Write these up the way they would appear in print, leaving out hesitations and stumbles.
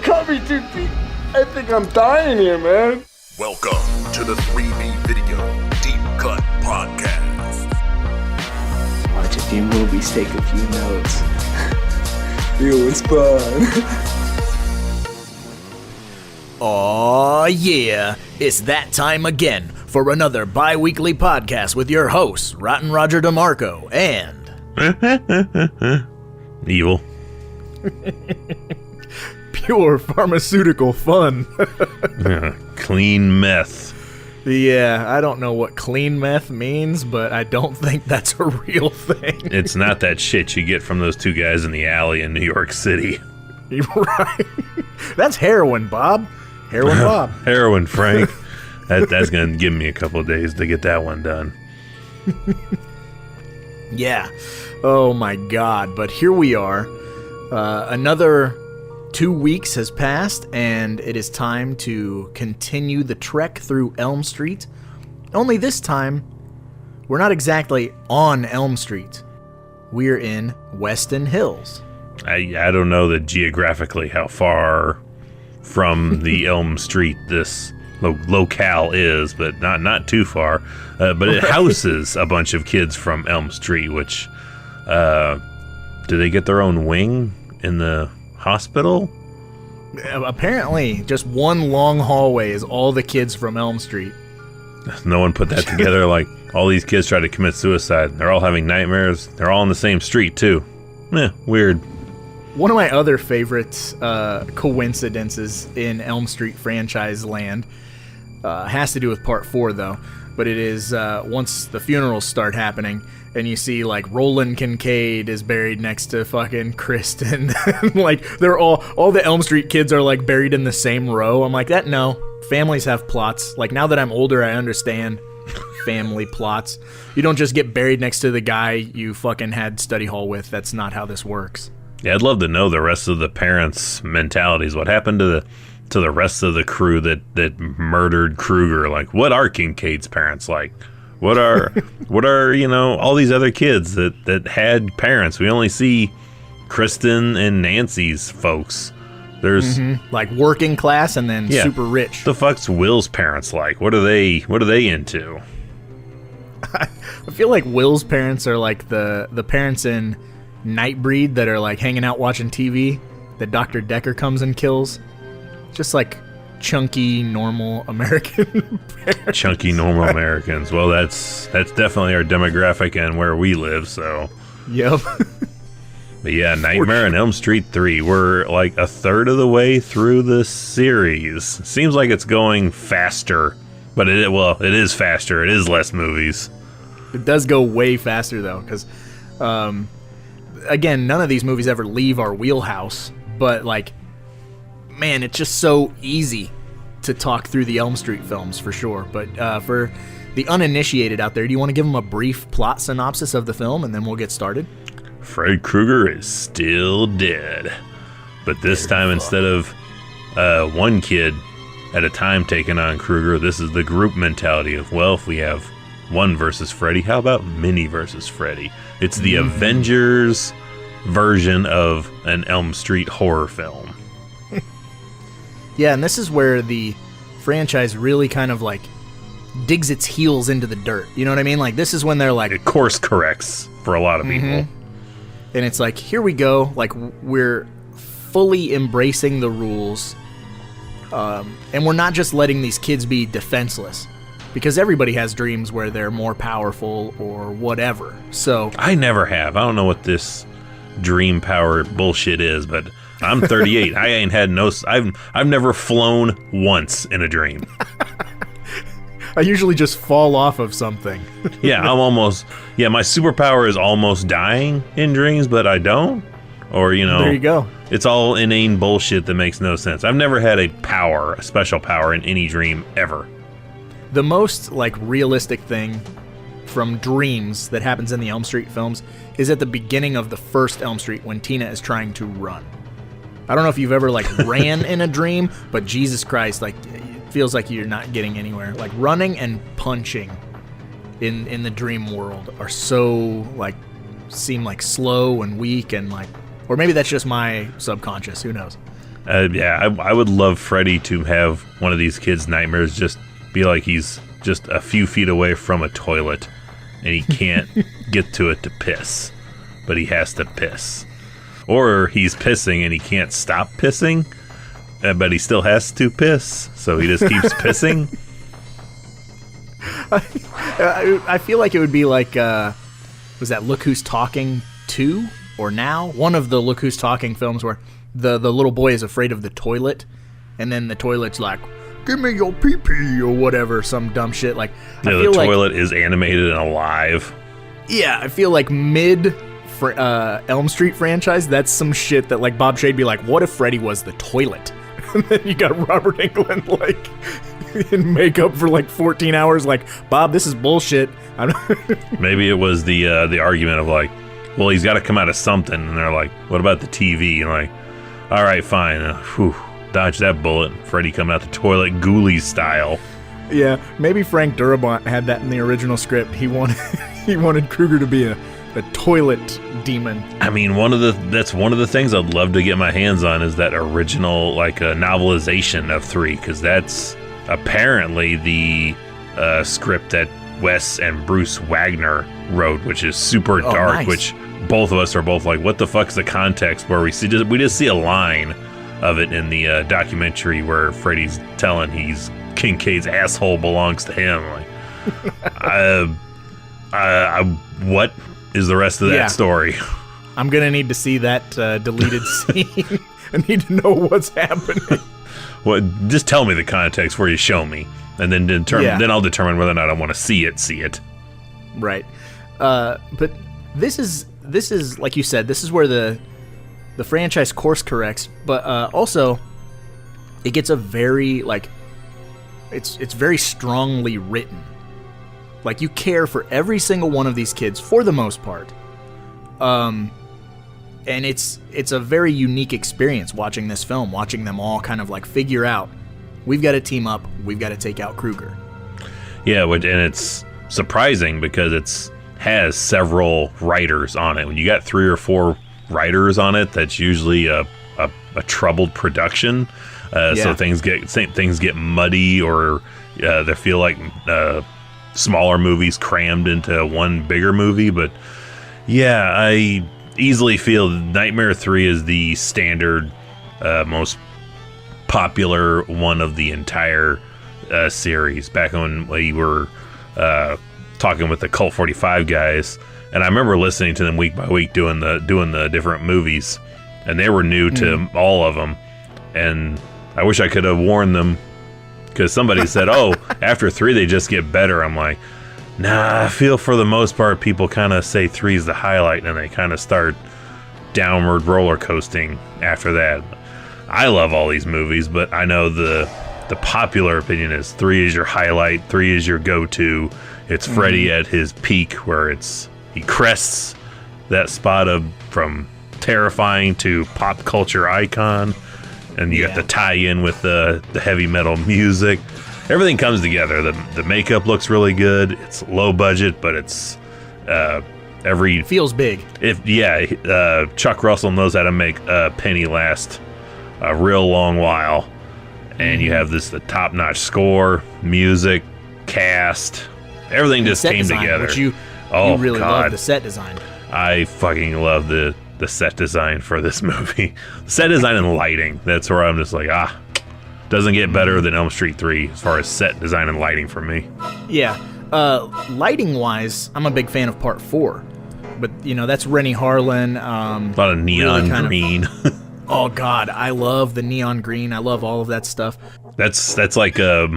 cut me too deep. I think I'm dying here, man. Welcome to the 3B Video Deep Cut Podcast. Watch a few movies, take a few notes. It was fun. Aw, yeah. It's that time again for another bi-weekly podcast with your hosts, Rotten Roger DeMarco and... Evil. Pure pharmaceutical fun. Clean meth. Yeah, I don't know what clean meth means, but I don't think that's a real thing. It's not that shit you get from those two guys in the alley in New York City. Right. That's heroin, Bob. Heroin Bob. Heroin, Frank. That's going to give me a couple of days to get that one done. Yeah. Oh my God. But here we are. Another 2 weeks has passed, and it is time to continue the trek through Elm Street. Only this time, we're not exactly on Elm Street. We're in Weston Hills. I don't know that geographically how far from the Elm Street this locale is, but not too far. But it houses a bunch of kids from Elm Street, which, do they get their own wing in the hospital? Apparently, just one long hallway is all the kids from Elm Street. No one put that together. Like, all these kids try to commit suicide. They're all having nightmares. They're all on the same street, too. Weird. One of my other favorite coincidences in Elm Street franchise land has to do with part 4, though. But it is once the funerals start happening, and you see, like, Roland Kincaid is buried next to fucking Kristen. Like, they're all the Elm Street kids are, like, buried in the same row. I'm like, no. Families have plots. Like, now that I'm older, I understand family plots. You don't just get buried next to the guy you fucking had study hall with. That's not how this works. Yeah, I'd love to know the rest of the parents' mentalities. What happened to the rest of the crew that murdered Krueger? Like, what are Kincaid's parents like? What are all these other kids that had parents? We only see Kristen and Nancy's folks. There's like working class and then super rich. The fuck's Will's parents like? What are they into? I feel like Will's parents are like the parents in Nightbreed that are like hanging out watching TV that Dr. Decker comes and kills. Just like chunky, normal American parents. Chunky, normal Americans. Well, that's definitely our demographic and where we live, so. Yep. But yeah, Nightmare on Elm Street 3. We're like a third of the way through the series. Seems like it's going faster, but it is faster. It is less movies. It does go way faster, though, because, again, none of these movies ever leave our wheelhouse, but, like, man, it's just so easy to talk through the Elm Street films, for sure. But for the uninitiated out there, do you want to give them a brief plot synopsis of the film, and then we'll get started? Fred Krueger is still dead. But this time, instead of one kid at a time taking on Krueger, this is the group mentality of, well, if we have one versus Freddy, how about many versus Freddy? It's the Avengers version of an Elm Street horror film. Yeah, and this is where the franchise really kind of, like, digs its heels into the dirt. You know what I mean? Like, this is when they're like... It course corrects for a lot of people. And it's like, here we go. Like, we're fully embracing the rules. And we're not just letting these kids be defenseless. Because everybody has dreams where they're more powerful or whatever. So... I never have. I don't know what this dream power bullshit is, but... I'm 38. I ain't had I've never flown once in a dream. I usually just fall off of something. Yeah, my superpower is almost dying in dreams, but I don't. Or, there you go. It's all inane bullshit that makes no sense. I've never had a special power in any dream ever. The most, like, realistic thing from dreams that happens in the Elm Street films is at the beginning of the first Elm Street when Tina is trying to run. I don't know if you've ever, like, ran in a dream, but Jesus Christ, like, it feels like you're not getting anywhere. Like, running and punching in the dream world are so, like, seem like slow and weak and, like, or maybe that's just my subconscious, who knows? I would love Freddy to have one of these kids' nightmares just be like he's just a few feet away from a toilet and he can't get to it to piss, but he has to piss. Or he's pissing and he can't stop pissing, but he still has to piss, so he just keeps pissing. I feel like it would be like, was that Look Who's Talking 2 or Now? One of the Look Who's Talking films where the little boy is afraid of the toilet, and then the toilet's like, give me your pee-pee, or whatever, some dumb shit. Like, Yeah, the toilet is animated and alive. Yeah, I feel like Elm Street franchise, that's some shit that, like, Bob Shade'd be like, what if Freddy was the toilet? And then you got Robert Englund, like, in makeup for, like, 14 hours, like, Bob, this is bullshit. Maybe it was the argument of, like, well, he's got to come out of something, and they're like, what about the TV? And like, all right, fine. Dodge that bullet. Freddy coming out the toilet, Ghoulies style. Yeah, maybe Frank Darabont had that in the original script. He wanted Krueger to be a toilet demon. I mean, that's one of the things I'd love to get my hands on is that original, like, a novelization of 3, because that's apparently the script that Wes and Bruce Wagner wrote, which is super dark, nice. Which both of us are both like, what the fuck's the context where we just see a line of it in the documentary where Freddy's telling Kincaid's asshole belongs to him. Like, what is the rest of that story? I'm gonna need to see that deleted scene. I need to know what's happening. Well, just tell me the context where you show me, and then then I'll determine whether or not I want to see it. Right. But this is like you said, this is where the franchise course corrects, but also it gets a very, like, it's very strongly written. Like, you care for every single one of these kids for the most part. And it's a very unique experience watching this film, watching them all kind of like figure out, we've got to team up, we've got to take out Krueger. Yeah, and it's surprising because it has several writers on it. When you got 3 or 4 writers on it, that's usually a troubled production. So things get muddy, or they feel like smaller movies crammed into one bigger movie. But yeah, I easily feel Nightmare 3 is the standard, most popular one of the entire series. Back when we were talking with the Cult 45 guys, and I remember listening to them week by week doing the different movies, and they were new to all of them, and I wish I could have warned them, because somebody said, oh, after 3 they just get better. I'm like, nah, I feel for the most part people kind of say 3 is the highlight, and they kind of start downward roller coasting after that. I love all these movies, but I know the popular opinion is 3 is your highlight, 3 is your go-to. It's Freddy at his peak, where he crests that spot from terrifying to pop culture icon, and you got the tie-in with the heavy metal music. Everything comes together. The makeup looks really good. It's low budget, but it's feels big. Chuck Russell knows how to make a penny last a real long while, and you have the top-notch score, music, cast, everything just came together. Which you really love the set design. I fucking love the set design for this movie. Set design and lighting. That's where I'm just like, doesn't get better than Elm Street 3 as far as set design and lighting for me. Yeah. Lighting wise, I'm a big fan of Part 4. But, that's Rennie Harlan. A lot of neon really green. Oh God, I love the neon green. I love all of that stuff. That's like a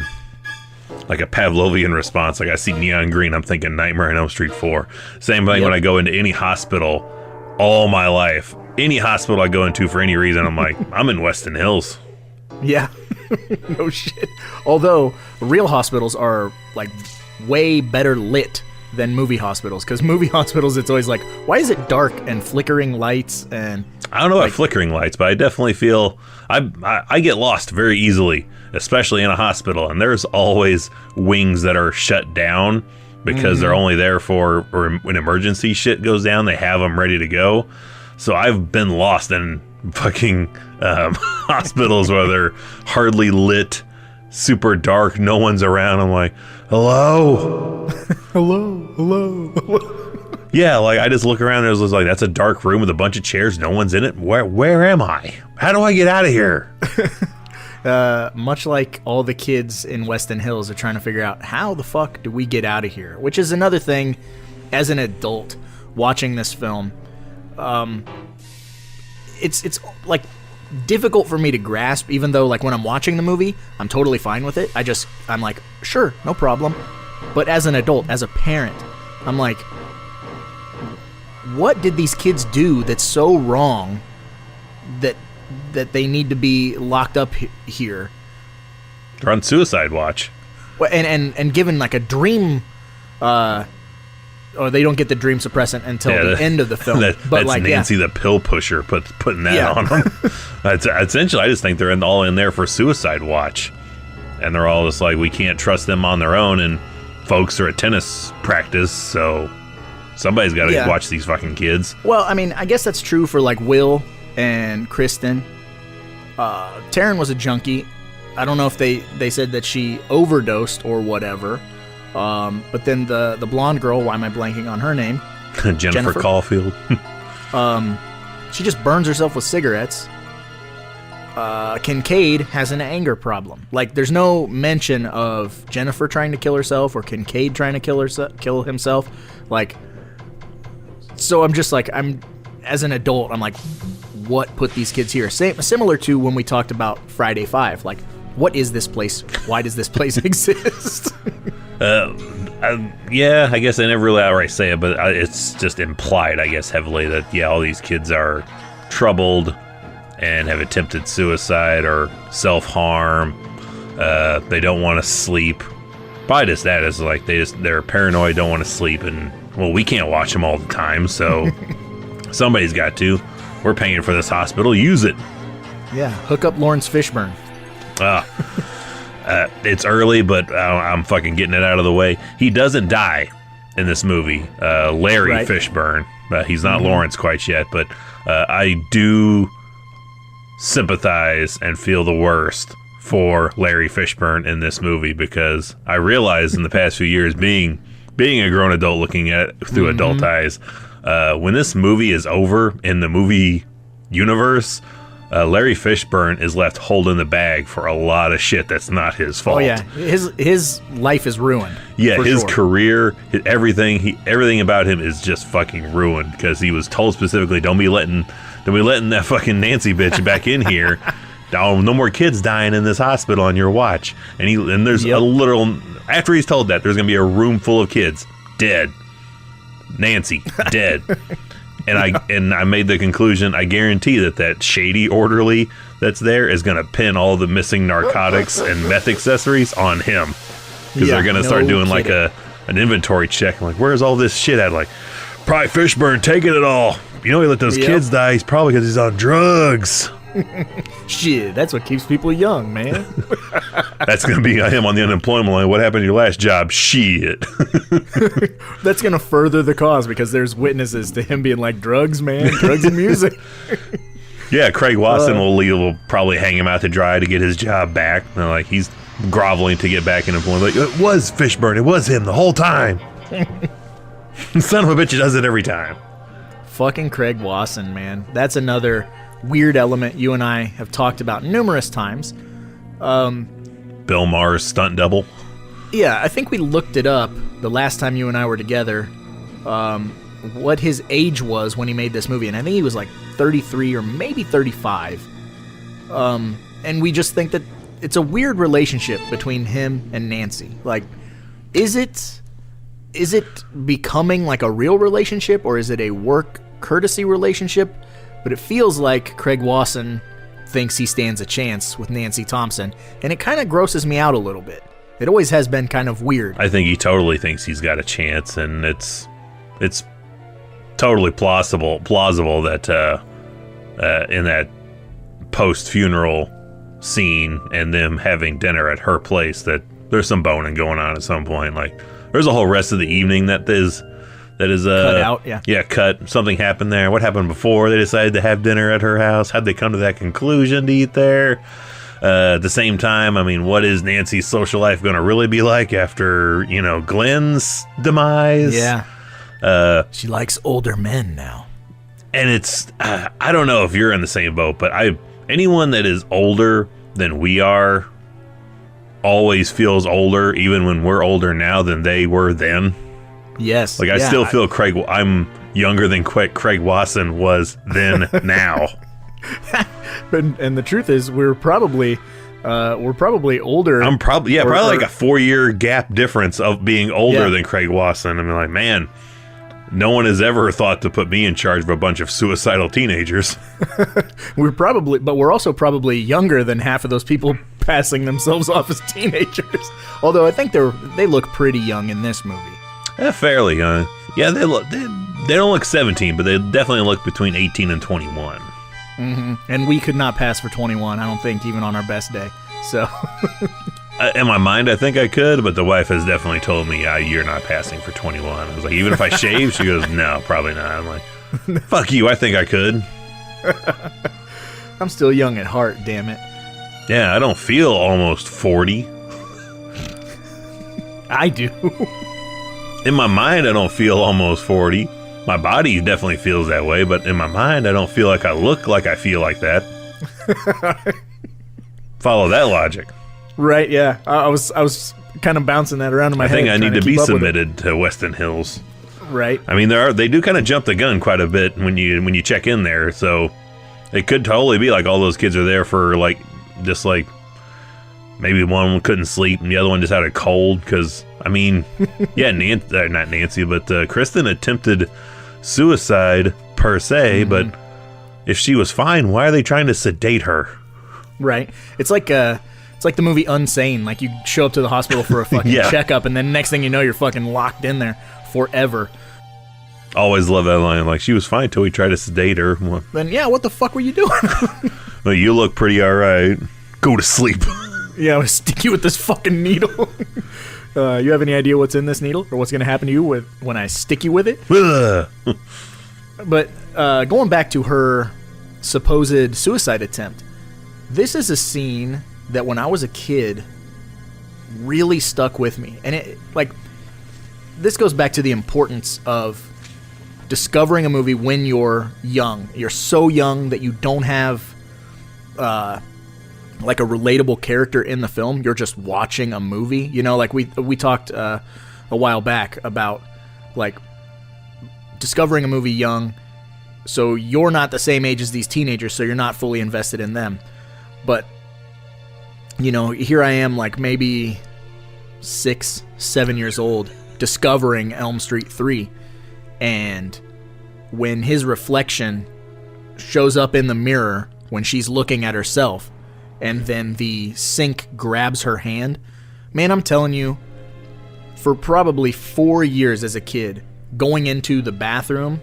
Pavlovian response. Like, I see neon green, I'm thinking Nightmare on Elm Street 4. Same thing when I go into any hospital. All my life, any hospital I go into for any reason, I'm like, I'm in Weston Hills. Yeah. No shit. Although real hospitals are like way better lit than movie hospitals, because movie hospitals, it's always like, why is it dark and flickering lights? And I don't know about flickering lights, but I definitely feel I get lost very easily, especially in a hospital, and there's always wings that are shut down because they're only there or when emergency shit goes down, they have them ready to go. So I've been lost, and fucking hospitals where they're hardly lit, super dark, no one's around. I'm like, hello? Hello. Yeah, like I just look around and it was like, that's a dark room with a bunch of chairs, no one's in it. Where am I? How do I get out of here? Much like all the kids in Weston Hills are trying to figure out how the fuck do we get out of here, which is another thing as an adult watching this film. It's like difficult for me to grasp, even though like when I'm watching the movie, I'm totally fine with it. I'm like, sure, no problem. But as an adult, as a parent, I'm like, what did these kids do that's so wrong that they need to be locked up here? They're on suicide watch. Well, and given like a dream, or they don't get the dream suppressant until the end of the film. That's like, Nancy the pill pusher putting that on them. Essentially, I just think they're all in there for suicide watch, and they're all just like, we can't trust them on their own, and folks are at tennis practice, so somebody's got to watch these fucking kids. Well, I mean, I guess that's true for like Will and Kristen. Taryn was a junkie. I don't know if they said that she overdosed or whatever. But then the blonde girl, why am I blanking on her name? Jennifer Caulfield. She just burns herself with cigarettes. Kincaid has an anger problem. Like, there's no mention of Jennifer trying to kill herself or Kincaid trying to kill himself. Like, so I'm just like, as an adult, I'm like, what put these kids here? Similar to when we talked about Friday 5. Like, what is this place? Why does this place exist? Yeah, I guess I never really outright say it, but it's just implied, I guess, heavily that, all these kids are troubled and have attempted suicide or self-harm. They don't want to sleep. Probably just that is like they're paranoid, don't want to sleep, and, well, we can't watch them all the time, so somebody's got to. We're paying for this hospital. Use it. Yeah, hook up Lawrence Fishburne. It's early, but I'm fucking getting it out of the way. He doesn't die in this movie. Larry Fishburne. He's not Lawrence quite yet, but I do sympathize and feel the worst for Larry Fishburne in this movie, because I realized in the past few years, being a grown adult looking at it through adult eyes, when this movie is over in the movie universe, Larry Fishburne is left holding the bag for a lot of shit that's not his fault. Oh yeah, his life is ruined. Yeah, his career, everything about him is just fucking ruined, because he was told specifically, don't be letting that fucking Nancy bitch back in here. No more kids dying in this hospital on your watch. And there's a literal, after he's told that, there's gonna be a room full of kids dead. Nancy dead. And I made the conclusion, I guarantee that shady orderly that's there is going to pin all the missing narcotics and meth accessories on him. Because they're going to start doing like an inventory check. I'm like, where's all this shit at? Like, probably Fishburne taking it all. You know, he let those kids die. He's probably because he's on drugs. Shit, that's what keeps people young, man. That's going to be him on the unemployment line. What happened to your last job? Shit. That's going to further the cause, because there's witnesses to him being like, drugs, man, drugs and music. Yeah, Craig Wasson will probably hang him out to dry to get his job back. And like, he's groveling to get back in employment. Like, it was Fishburne. It was him the whole time. Son of a bitch, he does it every time. Fucking Craig Wasson, man. That's another weird element you and I have talked about numerous times. Bill Maher's stunt double. Yeah, I think we looked it up the last time you and I were together, what his age was when he made this movie, and I think he was like 33 or maybe 35. And we just think that it's a weird relationship between him and Nancy. Like, is it becoming like a real relationship, or is it a work courtesy relationship? But it feels like Craig Wasson thinks he stands a chance with Nancy Thompson, and it kind of grosses me out a little bit. It always has been kind of weird. I think he totally thinks he's got a chance, and it's totally plausible that in that post-funeral scene and them having dinner at her place, that there's some boning going on at some point. Like, there's a whole rest of the evening that that is cut out. Yeah, cut. Something happened there. What happened before they decided to have dinner at her house? How'd they come to that conclusion to eat there? At the same time, I mean, what is Nancy's social life going to really be like after, Glenn's demise? Yeah. She likes older men now. And it's, I don't know if you're in the same boat, but anyone that is older than we are always feels older, even when we're older now than they were then. Yes. Like, I still feel I'm younger than Craig Wasson was then now. And the truth is, we're probably older. I'm probably like a 4-year gap difference of being older than Craig Wasson. I mean, like, man, no one has ever thought to put me in charge of a bunch of suicidal teenagers. We're also probably younger than half of those people passing themselves off as teenagers. Although I think they look pretty young in this movie. Fairly young. Yeah, they don't look 17, but they definitely look between 18 and 21. Mm-hmm. And we could not pass for 21, I don't think, even on our best day. So, in my mind, I think I could, but the wife has definitely told me, you're not passing for 21. I was like, even if I shave? She goes, no, probably not. I'm like, fuck you, I think I could. I'm still young at heart, damn it. Yeah, I don't feel almost 40. I do. In my mind, I don't feel almost 40. My body definitely feels that way, but in my mind, I don't feel like I look like I feel like that. Follow that logic. Right, yeah. I was kind of bouncing that around in my head. I think I need to be submitted to Weston Hills. Right. I mean, they do kind of jump the gun quite a bit when you check in there, so it could totally be like all those kids are there for just maybe one couldn't sleep and the other one just had a cold because, I mean, yeah, not Nancy, but Kristen attempted suicide per se, but if she was fine, why are they trying to sedate her? Right. It's like the movie Unsane. Like, you show up to the hospital for a fucking checkup, and then next thing you know, you're fucking locked in there forever. Always love that line. Like, she was fine till we tried to sedate her. Then, yeah, what the fuck were you doing? Well, you look pretty all right. Go to sleep. Yeah, I'm gonna stick you with this fucking needle. You have any idea what's in this needle, or what's gonna happen to you when I stick you with it? But going back to her supposed suicide attempt, this is a scene that when I was a kid really stuck with me, and this goes back to the importance of discovering a movie when you're young. You're so young that you don't have like a relatable character in the film. You're just watching a movie. Like we talked a while back about like discovering a movie young, so you're not the same age as these teenagers, so you're not fully invested in them. But here I am, like maybe 6, 7 years old, discovering Elm Street 3, and when his reflection shows up in the mirror when she's looking at herself, and then the sink grabs her hand, man, I'm telling you, for probably 4 years as a kid, going into the bathroom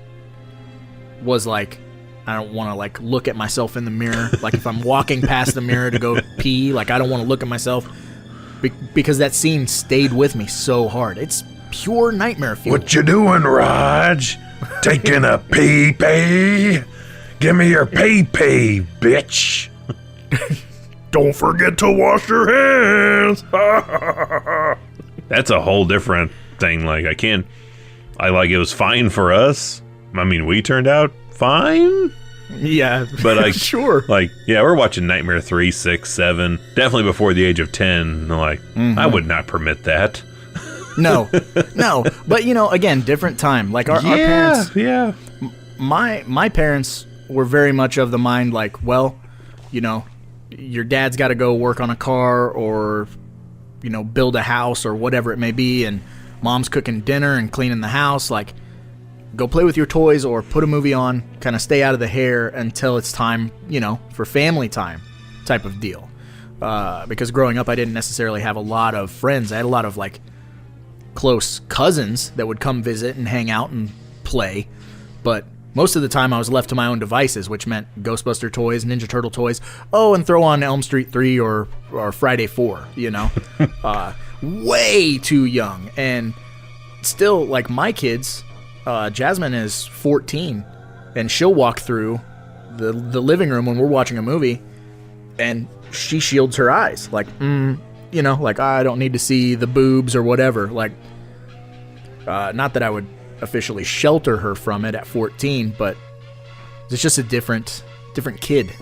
was like, I don't want to like look at myself in the mirror. Like, if I'm walking past the mirror to go pee, like, I don't want to look at myself because that scene stayed with me so hard. It's pure nightmare fuel. What you doing, Raj? Taking a pee-pee? Give me your pee-pee, bitch. Don't forget to wash your hands. That's a whole different thing. Like, it was fine for us. I mean, we turned out fine. Yeah, but sure. Like, yeah, we're watching Nightmare 3, 6, 7, definitely before the age of 10. Like, I would not permit that. No. But again, different time. Like our parents. Yeah. My parents were very much of the mind, like, well, your dad's got to go work on a car or, build a house or whatever it may be, and mom's cooking dinner and cleaning the house. Like, go play with your toys or put a movie on, kind of stay out of the hair until it's time, for family time type of deal. Because growing up, I didn't necessarily have a lot of friends. I had a lot of, like, close cousins that would come visit and hang out and play. But most of the time, I was left to my own devices, which meant Ghostbuster toys, Ninja Turtle toys, and throw on Elm Street 3 or Friday 4, way too young. And still, like, my kids, Jasmine is 14, and she'll walk through the living room when we're watching a movie, and she shields her eyes, like, like, I don't need to see the boobs or whatever. Like, not that I would officially shelter her from it at 14, but it's just a different kid,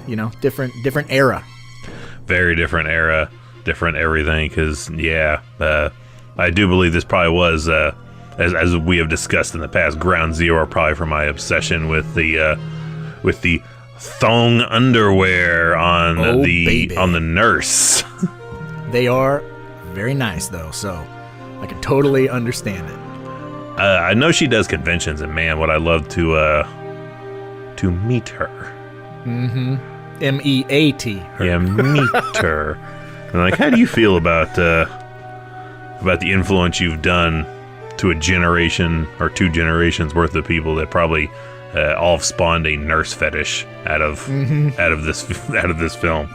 different era. Very different era, different everything. Because I do believe this probably was, as we have discussed in the past, ground zero probably for my obsession with the thong underwear on on the nurse. They are very nice though, so I can totally understand it. I know she does conventions, and man, would I love to meet her. Mm-hmm. M-E-A-T. Her. Yeah, meet her. And like, how do you feel about the influence you've done to a generation or 2 generations worth of people that probably all spawned a nurse fetish out of this film?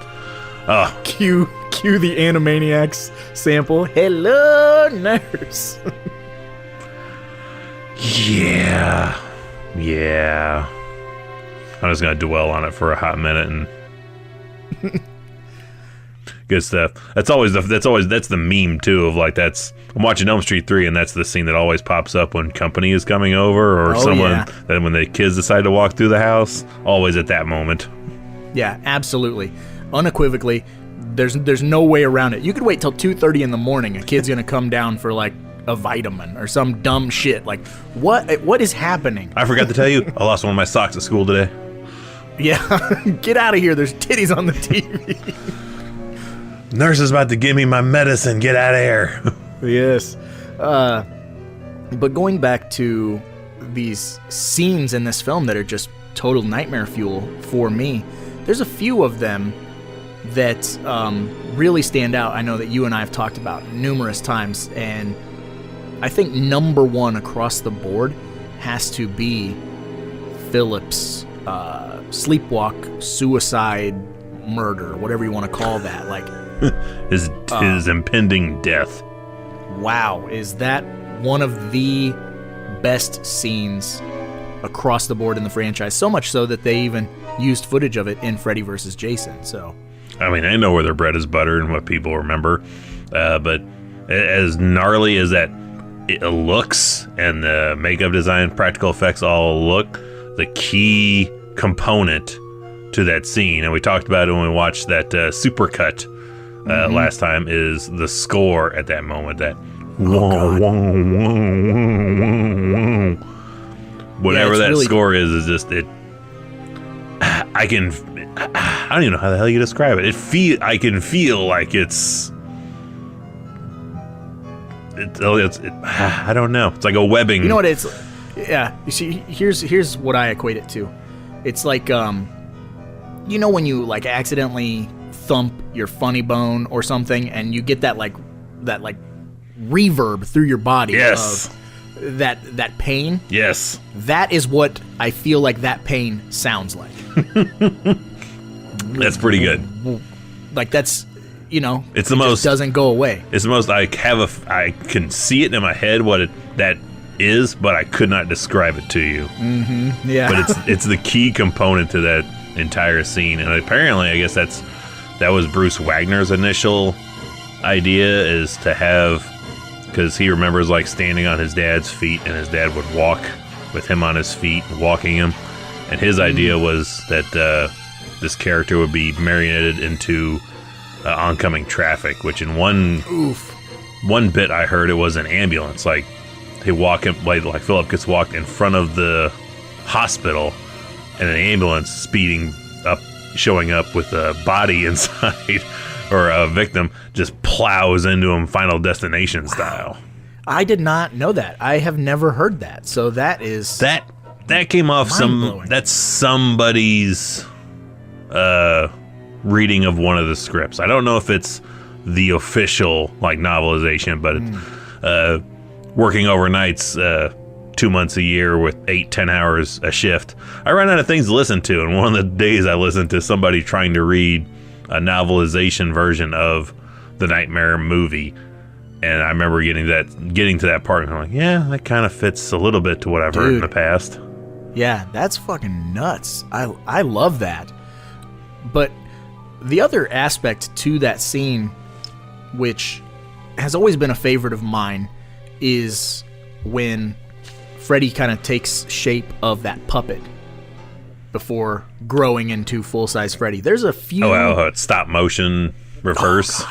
Oh, cue the Animaniacs sample. Hello, nurse. Yeah. I'm just gonna dwell on it for a hot minute and good stuff. That's the meme too of like I'm watching Elm Street 3 and that's the scene that always pops up when company is coming over or then when the kids decide to walk through the house. Always at that moment. Yeah, absolutely, unequivocally. There's no way around it. You could wait till 2:30 in the morning. A kid's gonna come down for like a vitamin or some dumb shit. Like, what is happening? I forgot to tell you, I lost one of my socks at school today. Yeah, get out of here. There's titties on the TV. Nurse is about to give me my medicine. Get out of here. Yes. But going back to these scenes in this film that are just total nightmare fuel for me, there's a few of them that really stand out. I know that you and I have talked about numerous times, and I think number one across the board has to be Philip's sleepwalk, suicide, murder, whatever you want to call that. Like his impending death. Wow, is that one of the best scenes across the board in the franchise? So much so that they even used footage of it in Freddy vs. Jason. So, I mean, I know where their bread is buttered and what people remember, but as gnarly as that it looks and the makeup design, practical effects all look, the key component to that scene, and we talked about it when we watched that supercut last time, is the score at that moment. That whatever that really score is just it. I don't even know how the hell you describe it. I can feel like it's I don't know. It's like a webbing. You know what it's? Yeah. You see, here's what I equate it to. It's like when you like accidentally thump your funny bone or something, and you get that reverb through your body. Yes. Of that pain. Yes. That is what I feel like that pain sounds like. That's pretty good. Like that's. It's the most, doesn't go away. It's the most I can see it in my head what that is, but I could not describe it to you. Mm-hmm. Yeah. But it's the key component to that entire scene, and apparently, I guess that was Bruce Wagner's initial idea, is to have, because he remembers like standing on his dad's feet, and his dad would walk with him on his feet, walking him, and his idea was that this character would be marionetted into oncoming traffic, which in one bit I heard it was an ambulance. Like they walk him, like Philip gets walked in front of the hospital, and an ambulance speeding up, showing up with a body inside or a victim, just plows into him, Final Destination style. I did not know that. I have never heard that. So that is that came off that's somebody's reading of one of the scripts. I don't know if it's the official like novelization, but it's working overnights 2 months a year with 8-10 hours a shift. I run out of things to listen to, and one of the days I listened to somebody trying to read a novelization version of the Nightmare movie, And I remember getting to that part, and I'm like, yeah, that kind of fits a little bit to what I've heard in the past. Yeah, that's fucking nuts. I love that. But the other aspect to that scene, which has always been a favorite of mine, is when Freddy kind of takes shape of that puppet before growing into full-size Freddy. There's a few... it's stop motion reverse.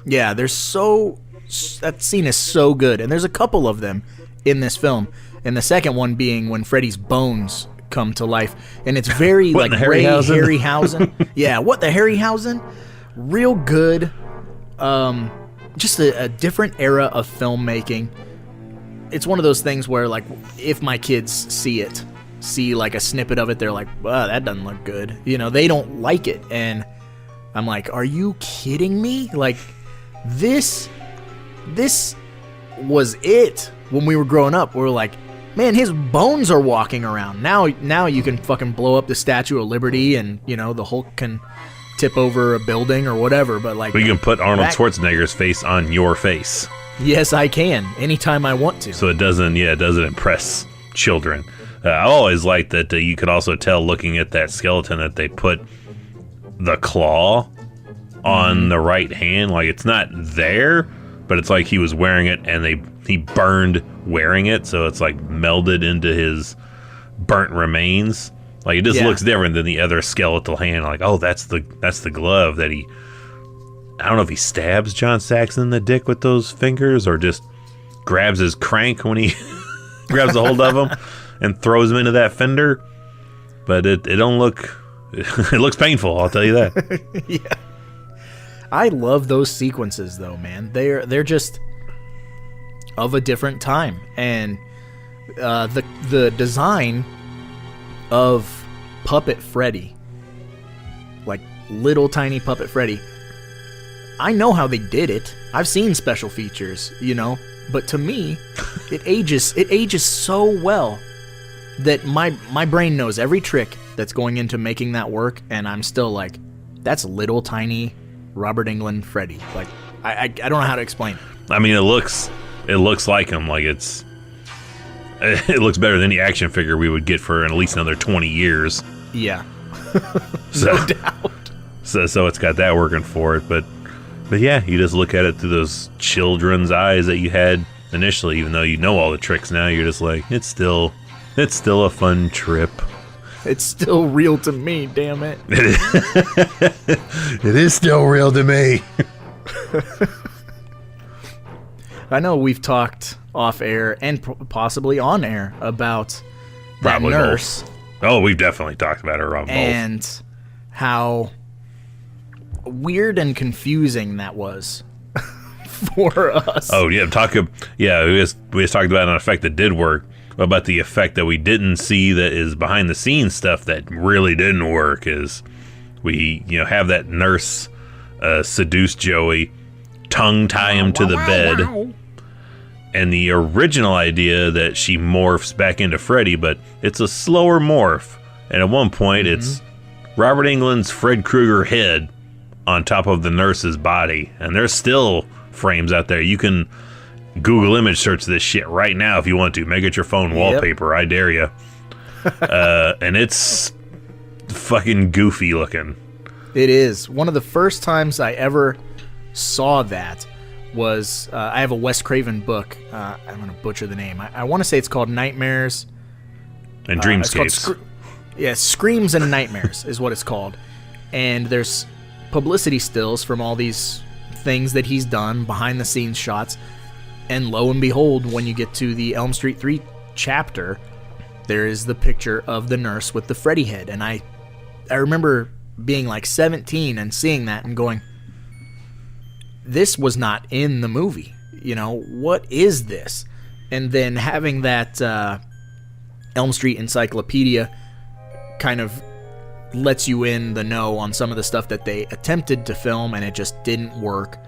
Yeah, that scene is so good, and there's a couple of them in this film. And the second one being when Freddy's bones come to life, and it's very like Ray Harryhausen. Yeah, what the Harryhausen? Real good. Just a different era of filmmaking. It's one of those things where, like, if my kids see like a snippet of it, they're like, "Wow, that doesn't look good." You know, they don't like it, and I'm like, "Are you kidding me?" Like, this was it when we were growing up. We were like, man, his bones are walking around. Now you can fucking blow up the Statue of Liberty, and, you know, the Hulk can tip over a building or whatever, but like... We can put Arnold Schwarzenegger's face on your face. Yes, I can. Anytime I want to. So it doesn't impress children. I always liked that you could also tell looking at that skeleton that they put the claw on the right hand. Like, it's not there, but it's like he was wearing it and he burned wearing it, so it's like melded into his burnt remains. Like, it just looks different than the other skeletal hand. Like, oh, that's the glove that he... I don't know if he stabs John Saxon in the dick with those fingers or just grabs his crank when he grabs a hold of him and throws him into that fender. But it don't look... It looks painful, I'll tell you that. Yeah. I love those sequences, though, man. They're just of a different time, and the design of Puppet Freddy, like little tiny Puppet Freddy, I know how they did it. I've seen special features, you know, but to me, it ages so well that my brain knows every trick that's going into making that work, and I'm still like, that's little tiny Robert Englund Freddy. Like, I don't know how to explain it. I mean, it looks like him. Like, it looks better than the action figure we would get for at least another 20 years. Yeah. No doubt. So it's got that working for it. But yeah, you just look at it through those children's eyes that you had initially, even though you know all the tricks now, you're just like, it's still a fun trip. It's still real to me, damn it. It is still real to me. I know we've talked off air and possibly on air about that nurse. Both. Oh, we've definitely talked about her on both. And how weird and confusing that was for us. Oh, yeah. We just talked about an effect that did work. About the effect that we didn't see that is behind the scenes stuff that really didn't work is we, have that nurse seduce Joey, tongue tie him to the bed. And the original idea that she morphs back into Freddy, but it's a slower morph. And at one point, it's Robert Englund's Fred Krueger head on top of the nurse's body. And there's still frames out there. You can Google image search this shit right now if you want to. Make it your phone wallpaper. I dare you. And it's fucking goofy looking. It is. One of the first times I ever saw that was, I have a Wes Craven book. I'm going to butcher the name. I want to say it's called Nightmares. And Dreamscapes. Screams and Nightmares is what it's called. And there's publicity stills from all these things that he's done, behind the scenes shots. And lo and behold, when you get to the Elm Street 3 chapter, there is the picture of the nurse with the Freddy head. And I remember being like 17 and seeing that and going, this was not in the movie. What is this? And then having that Elm Street encyclopedia kind of lets you in the know on some of the stuff that they attempted to film and it just didn't work.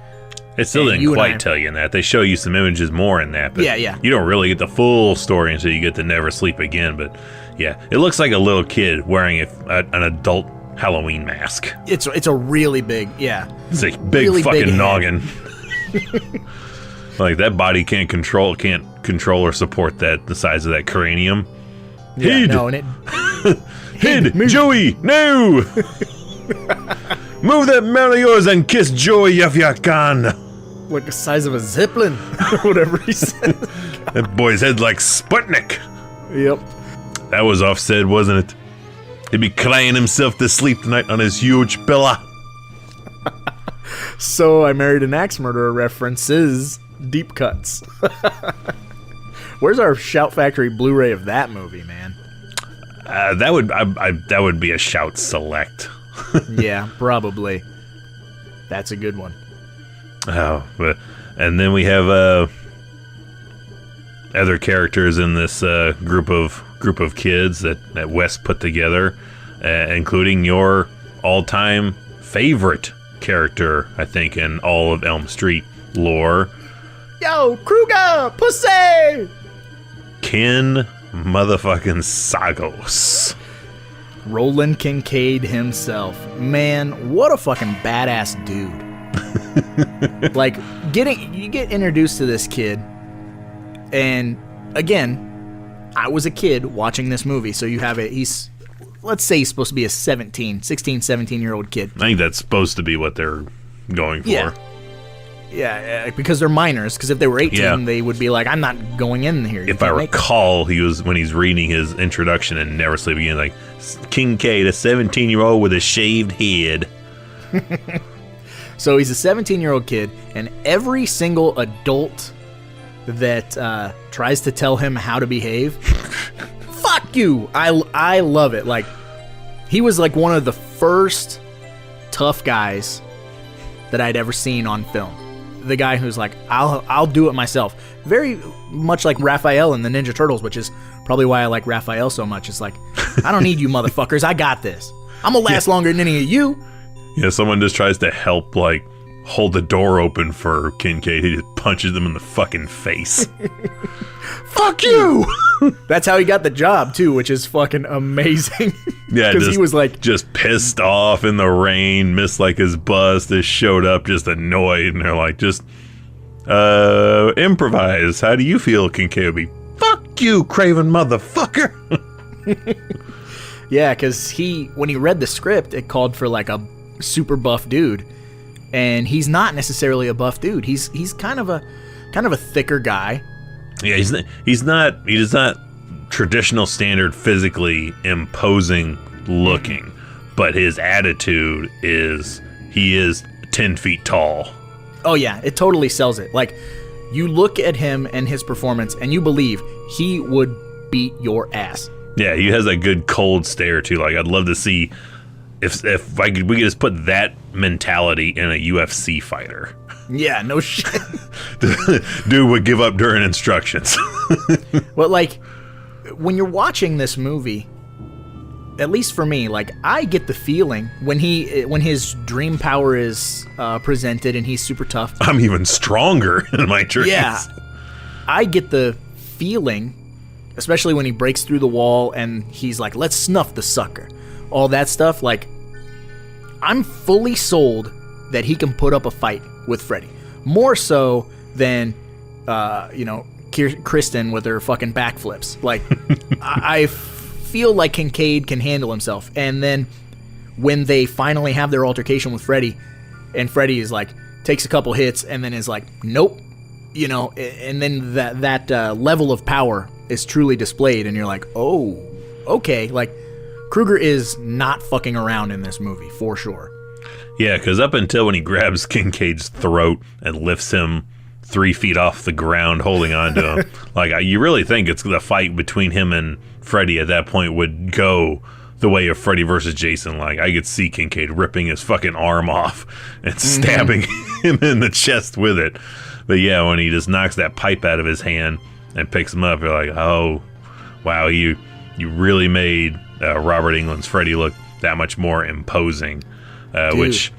It still didn't quite tell you in that. They show you some images more in that, but yeah. You don't really get the full story until you get to Never Sleep Again. But yeah, it looks like a little kid wearing an adult Halloween mask. It's a really big, It's a big really fucking big noggin. Like that body can't control or support the size of that cranium. Yeah, Hid! no, and it Hid! Joey! No! Move that mount of yours and kiss Joey if you can. like the size of a Zeppelin, or whatever he said. That boy's head like Sputnik. Yep. That was offset, wasn't it? He'd be crying himself to sleep tonight on his huge pillow. So I Married an Axe Murderer references deep cuts. Where's our Shout Factory Blu-ray of that movie, man? That would be a Shout Select. Yeah, probably. That's a good one. Oh, and then we have other characters in this group of kids that Wes put together, including your all-time favorite character, I think, in all of Elm Street lore. Yo, Kruger, pussy! Ken motherfucking Sagos. Roland Kincaid himself. Man, what a fucking badass dude. Like, you get introduced to this kid, and again, I was a kid watching this movie, so you have let's say he's supposed to be a 16, 17-year-old kid. I think that's supposed to be what they're going for. Yeah, because they're minors, because if they were 18, they would be like, I'm not going in here. If I recall, when he's reading his introduction in Never Sleep Again, like, Kincaid, a 17-year-old with a shaved head. So he's a 17-year-old kid, and every single adult that tries to tell him how to behave, fuck you! I love it. Like, he was like one of the first tough guys that I'd ever seen on film. The guy who's like, I'll do it myself. Very much like Raphael in the Ninja Turtles, which is probably why I like Raphael so much. It's like, I don't need you motherfuckers. I got this. I'm gonna last longer than any of you. Yeah, someone just tries to help, like, hold the door open for Kincaid. He just punches them in the fucking face. Fuck you! That's how he got the job, too, which is fucking amazing. Yeah, because he was like, just pissed off in the rain, missed like his bus, just showed up just annoyed, and they're like, just improvise. How do you feel, Kincaid? Would be, fuck you, craven motherfucker. yeah, because when he read the script, it called for like a super buff dude, and he's not necessarily a buff dude. He's kind of a thicker guy. Yeah, he's not traditional standard physically imposing looking, but his attitude is he is 10 feet tall. Oh yeah, it totally sells it. Like, you look at him and his performance and you believe he would beat your ass. Yeah, he has a good cold stare too. Like, I'd love to see if we could just put that mentality in a UFC fighter. Yeah, no shit. Dude would give up during instructions. But like, when you're watching this movie, at least for me, like, I get the feeling when his dream power is presented and he's super tough. I'm even stronger in my dreams. Yeah, I get the feeling, especially when he breaks through the wall and he's like, let's snuff the sucker. All that stuff, like, I'm fully sold that he can put up a fight with Freddy. More so than, Kristen with her fucking backflips. Like, I feel like Kincaid can handle himself. And then when they finally have their altercation with Freddy, and Freddy is like, takes a couple hits and then is like, nope. And then that level of power is truly displayed, and you're like, oh, okay. Like, Kruger is not fucking around in this movie, for sure. Yeah, because up until when he grabs Kincaid's throat and lifts him 3 feet off the ground, holding on to him, like, you really think it's the fight between him and Freddy at that point would go the way of Freddy versus Jason. Like, I could see Kincaid ripping his fucking arm off and stabbing him in the chest with it. But yeah, when he just knocks that pipe out of his hand and picks him up, you're like, oh, wow, you really made Robert Englund's Freddy look that much more imposing. Which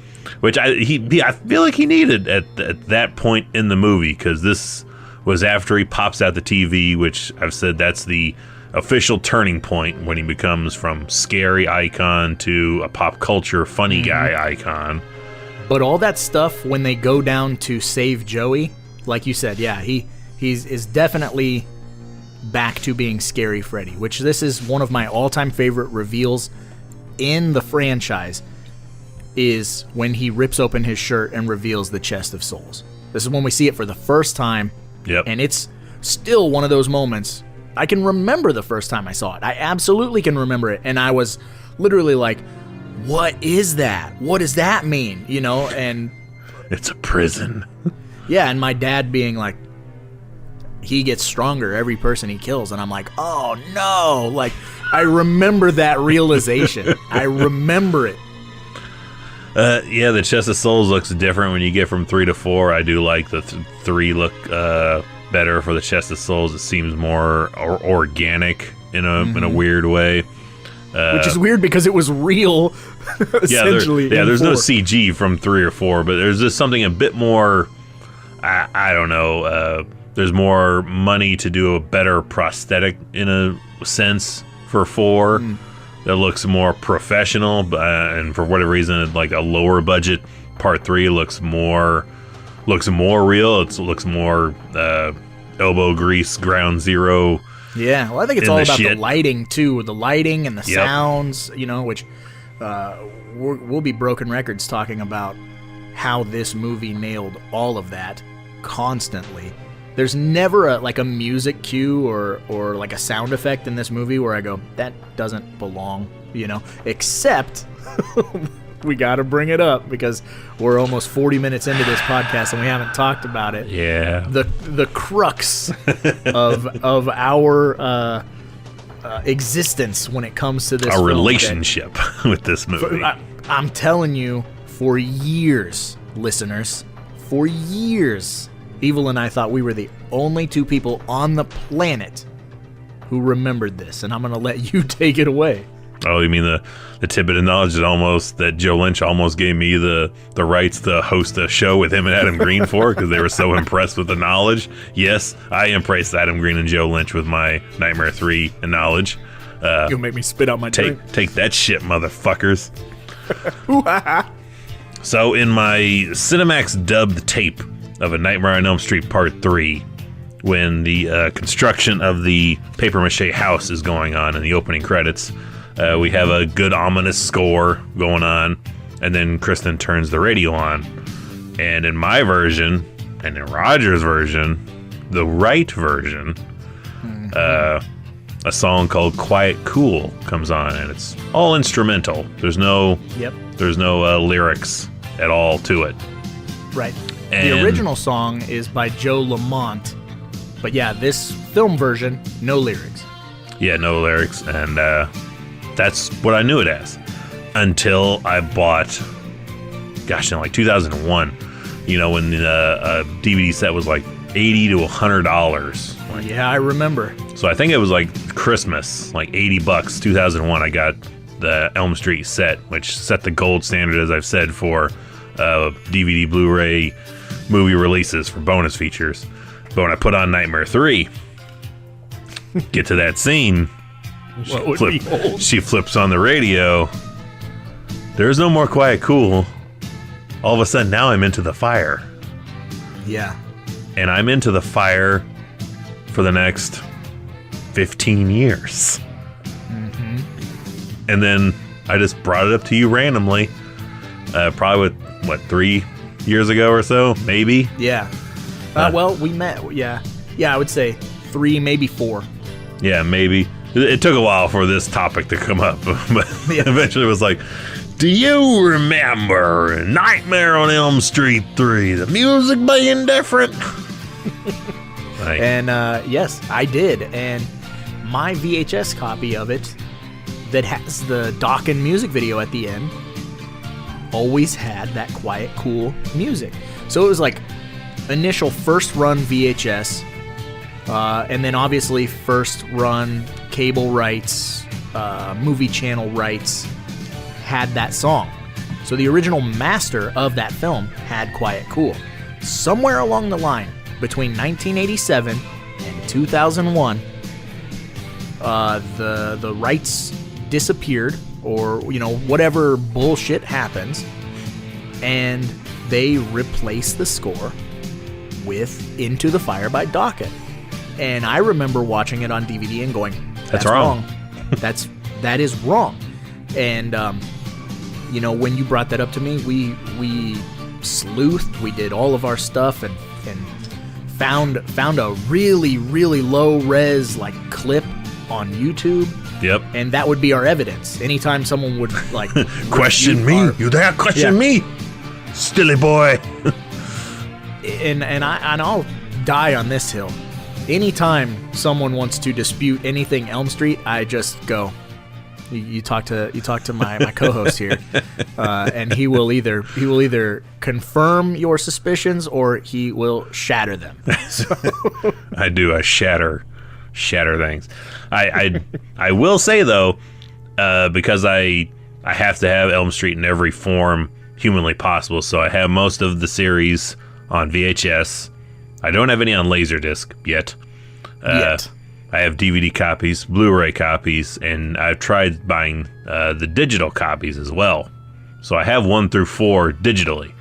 I feel like he needed at that point in the movie, because this was after he pops out the TV, which I've said that's the official turning point when he becomes from scary icon to a pop culture funny guy icon. But all that stuff when they go down to save Joey, like you said, yeah, he's definitely back to being Scary Freddy, which this is one of my all-time favorite reveals in the franchise, is when he rips open his shirt and reveals the chest of souls. This is when we see it for the first time. Yep. And it's still one of those moments. I can remember the first time I saw it. I absolutely can remember it. And I was literally like, what is that? What does that mean? You know, and It's a prison. yeah, and my dad being like, he gets stronger every person he kills. And I'm like, oh no. Like, I remember that realization. I remember it. Yeah, the Chest of Souls looks different when you get from 3 to 4. I do like the 3 look better for the Chest of Souls. It seems more organic in a weird way. Which is weird because it was real, essentially. There's no 4. CG from 3 or 4, but there's just something a bit more, I don't know, there's more money to do a better prosthetic in a sense for 4. That looks more professional, and for whatever reason, like a lower budget part 3 looks more real. It looks more elbow grease, ground zero. Yeah, well, I think it's all about the lighting too, the lighting and the sounds, you know, which we'll be broken records talking about how this movie nailed all of that constantly. There's never a music cue or like a sound effect in this movie where I go, that doesn't belong, you know, except we got to bring it up because we're almost 40 minutes into this podcast and we haven't talked about it. Yeah. The crux of our existence when it comes to this Our film, relationship with this movie. I'm telling you, for years, listeners, for years, Evil and I thought we were the only 2 people on the planet who remembered this, and I'm going to let you take it away. Oh, you mean the tidbit of knowledge that Joe Lynch almost gave me the rights to host a show with him and Adam Green for because they were so impressed with the knowledge? Yes, I impressed Adam Green and Joe Lynch with my Nightmare 3 knowledge. You'll make me spit out my drink. Take that shit, motherfuckers. So in my Cinemax dubbed tape of A Nightmare on Elm Street Part 3, when the construction of the papier-mâché house is going on in the opening credits, we have a good ominous score going on, and then Kristen turns the radio on. And in my version, and in Roger's version, the right version, a song called Quiet Cool comes on, and it's all instrumental. There's no lyrics at all to it. Right. And the original song is by Joe Lamont, but yeah, this film version, no lyrics. Yeah, no lyrics, and that's what I knew it as until I bought, in like 2001, you know, when the DVD set was like $80 to $100. Yeah, I remember. So I think it was like Christmas, like $80, 2001. I got the Elm Street set, which set the gold standard, as I've said, for DVD, Blu-ray movie releases for bonus features. But when I put on Nightmare 3, get to that scene, she flips on the radio. There's no more Quiet Cool. All of a sudden, now I'm into the fire. Yeah. And I'm into the fire for the next 15 years. And then I just brought it up to you randomly. Probably 3 years ago or so, maybe. Yeah. Well, we met. Yeah. Yeah, I would say 3, maybe 4. Yeah, maybe. It took a while for this topic to come up, but eventually it was like, do you remember Nightmare on Elm Street 3? The music being different? And yes, I did. And my VHS copy of it that has the Dokken music video at the end always had that Quiet Cool music. So it was like initial first run VHS, and then obviously first run cable rights, movie channel rights had that song. So the original master of that film had Quiet Cool. Somewhere along the line, between 1987 and 2001, the rights disappeared, or whatever bullshit happens, and they replaced the score with Into the Fire by Docket. And I remember watching it on DVD and going, that's wrong. That is wrong. And, when you brought that up to me, we sleuthed, we did all of our stuff and found a really, really low res clip on YouTube. Yep. And that would be our evidence. Anytime someone would Question me. You there? Question me. Stilly boy. and I'll die on this hill. Anytime someone wants to dispute anything Elm Street, I just go. You talk to my co-host here, and he will either confirm your suspicions or he will shatter them. So. I do. I shatter things. I will say though, because I have to have Elm Street in every form humanly possible. So I have most of the series on VHS. I don't have any on Laserdisc yet. I have DVD copies, Blu-ray copies, and I've tried buying the digital copies as well. So I have 1 through 4 digitally.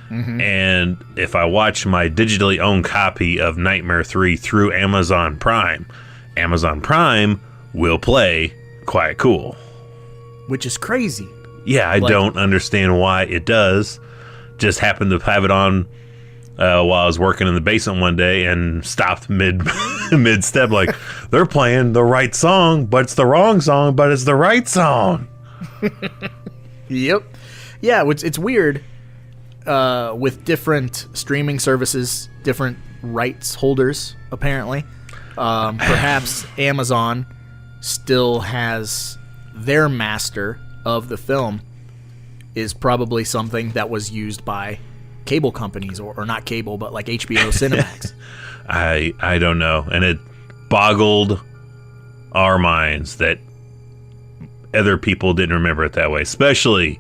Mm-hmm. And if I watch my digitally owned copy of Nightmare 3 through Amazon Prime will play Quiet Cool. Which is crazy. Yeah, I don't understand why it does. Just happened to have it on while I was working in the basement one day and stopped mid-step like, they're playing the right song, but it's the wrong song, but it's the right song. Yep. Yeah, it's weird with different streaming services, different rights holders, apparently. Perhaps Amazon still has their master of the film is probably something that was used by cable companies or not cable, but like HBO Cinemax. I don't know. And it boggled our minds that other people didn't remember it that way, especially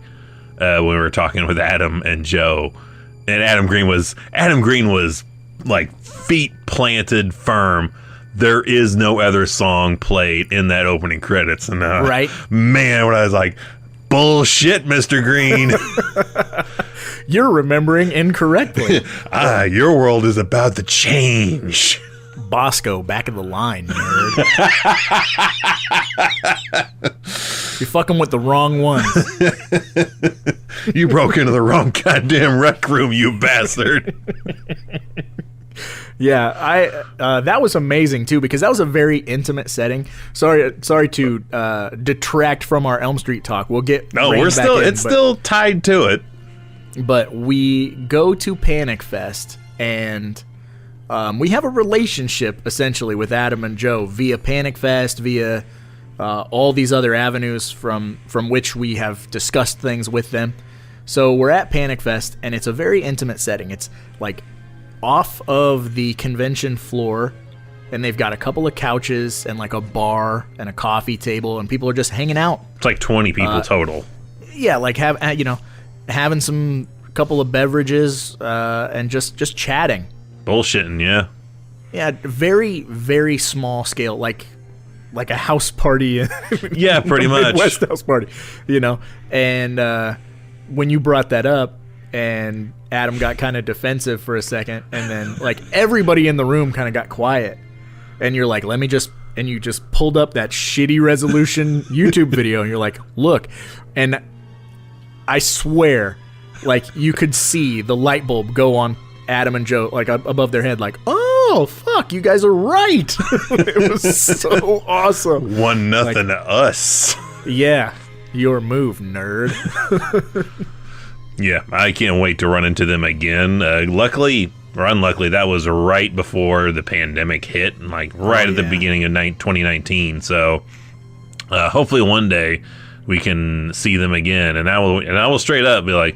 when we were talking with Adam and Joe. And Adam Green was like feet planted firm. There is no other song played in that opening credits. And right, man, when I was like, bullshit, Mr. Green. You're remembering incorrectly. Your world is about to change. Bosco, back of the line, nerd. You're fucking with the wrong ones. You broke into the wrong goddamn rec room, you bastard. Yeah, that was amazing too, because that was a very intimate setting. Sorry to detract from our Elm Street talk. We'll get still tied to it. But we go to Panic Fest, and we have a relationship essentially with Adam and Joe via Panic Fest, via all these other avenues from which we have discussed things with them. So we're at Panic Fest, and it's a very intimate setting. It's like off of the convention floor, and they've got a couple of couches and like a bar and a coffee table, and people are just hanging out. It's like 20 people total. Yeah, like having some couple of beverages and just chatting. Bullshitting, yeah. Yeah, very, very small scale, like a house party. Yeah, pretty much. Midwest house party, And when you brought that up, and Adam got kind of defensive for a second, and then like everybody in the room kind of got quiet, and you're like, and you just pulled up that shitty resolution YouTube video, and you're like, look, and I swear, like you could see the light bulb go on Adam and Joe, like above their head, like, oh fuck, you guys are right. It was so awesome. 1-0 to us. Yeah, your move, nerd. Yeah, I can't wait to run into them again. Luckily or unluckily, that was right before the pandemic hit, and like at the beginning of 2019. So hopefully one day we can see them again, and I will straight up be like,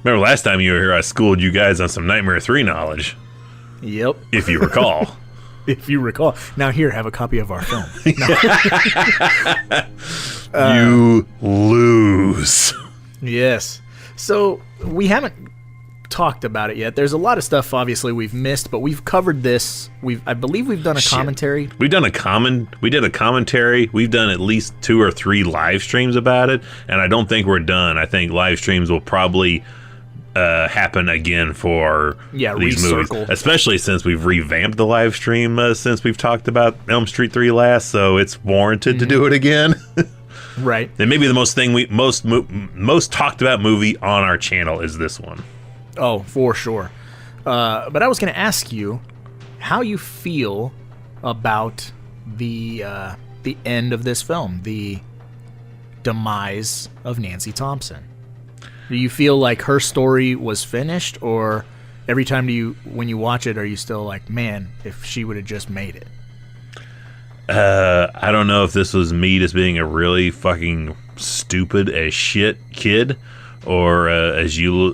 remember last time you were here, I schooled you guys on some Nightmare 3 knowledge. Yep. If you recall. If you recall. Now here, have a copy of our film. You lose. Yes. So we haven't talked about it yet. There's a lot of stuff obviously we've missed, but we've covered this. I believe we've done a commentary. We did a commentary. We've done at least 2 or 3 live streams about it, and I don't think we're done. I think live streams will probably happen again for these movies, especially since we've revamped the live stream since we've talked about Elm Street 3 last, so it's warranted to do it again. Right. And maybe the most talked about movie on our channel is this one. Oh, for sure. But I was going to ask you how you feel about the end of this film, the demise of Nancy Thompson. Do you feel like her story was finished, or every time when you watch it, are you still like, man, if she would have just made it? I don't know if this was me just being a really fucking stupid as shit kid, or as you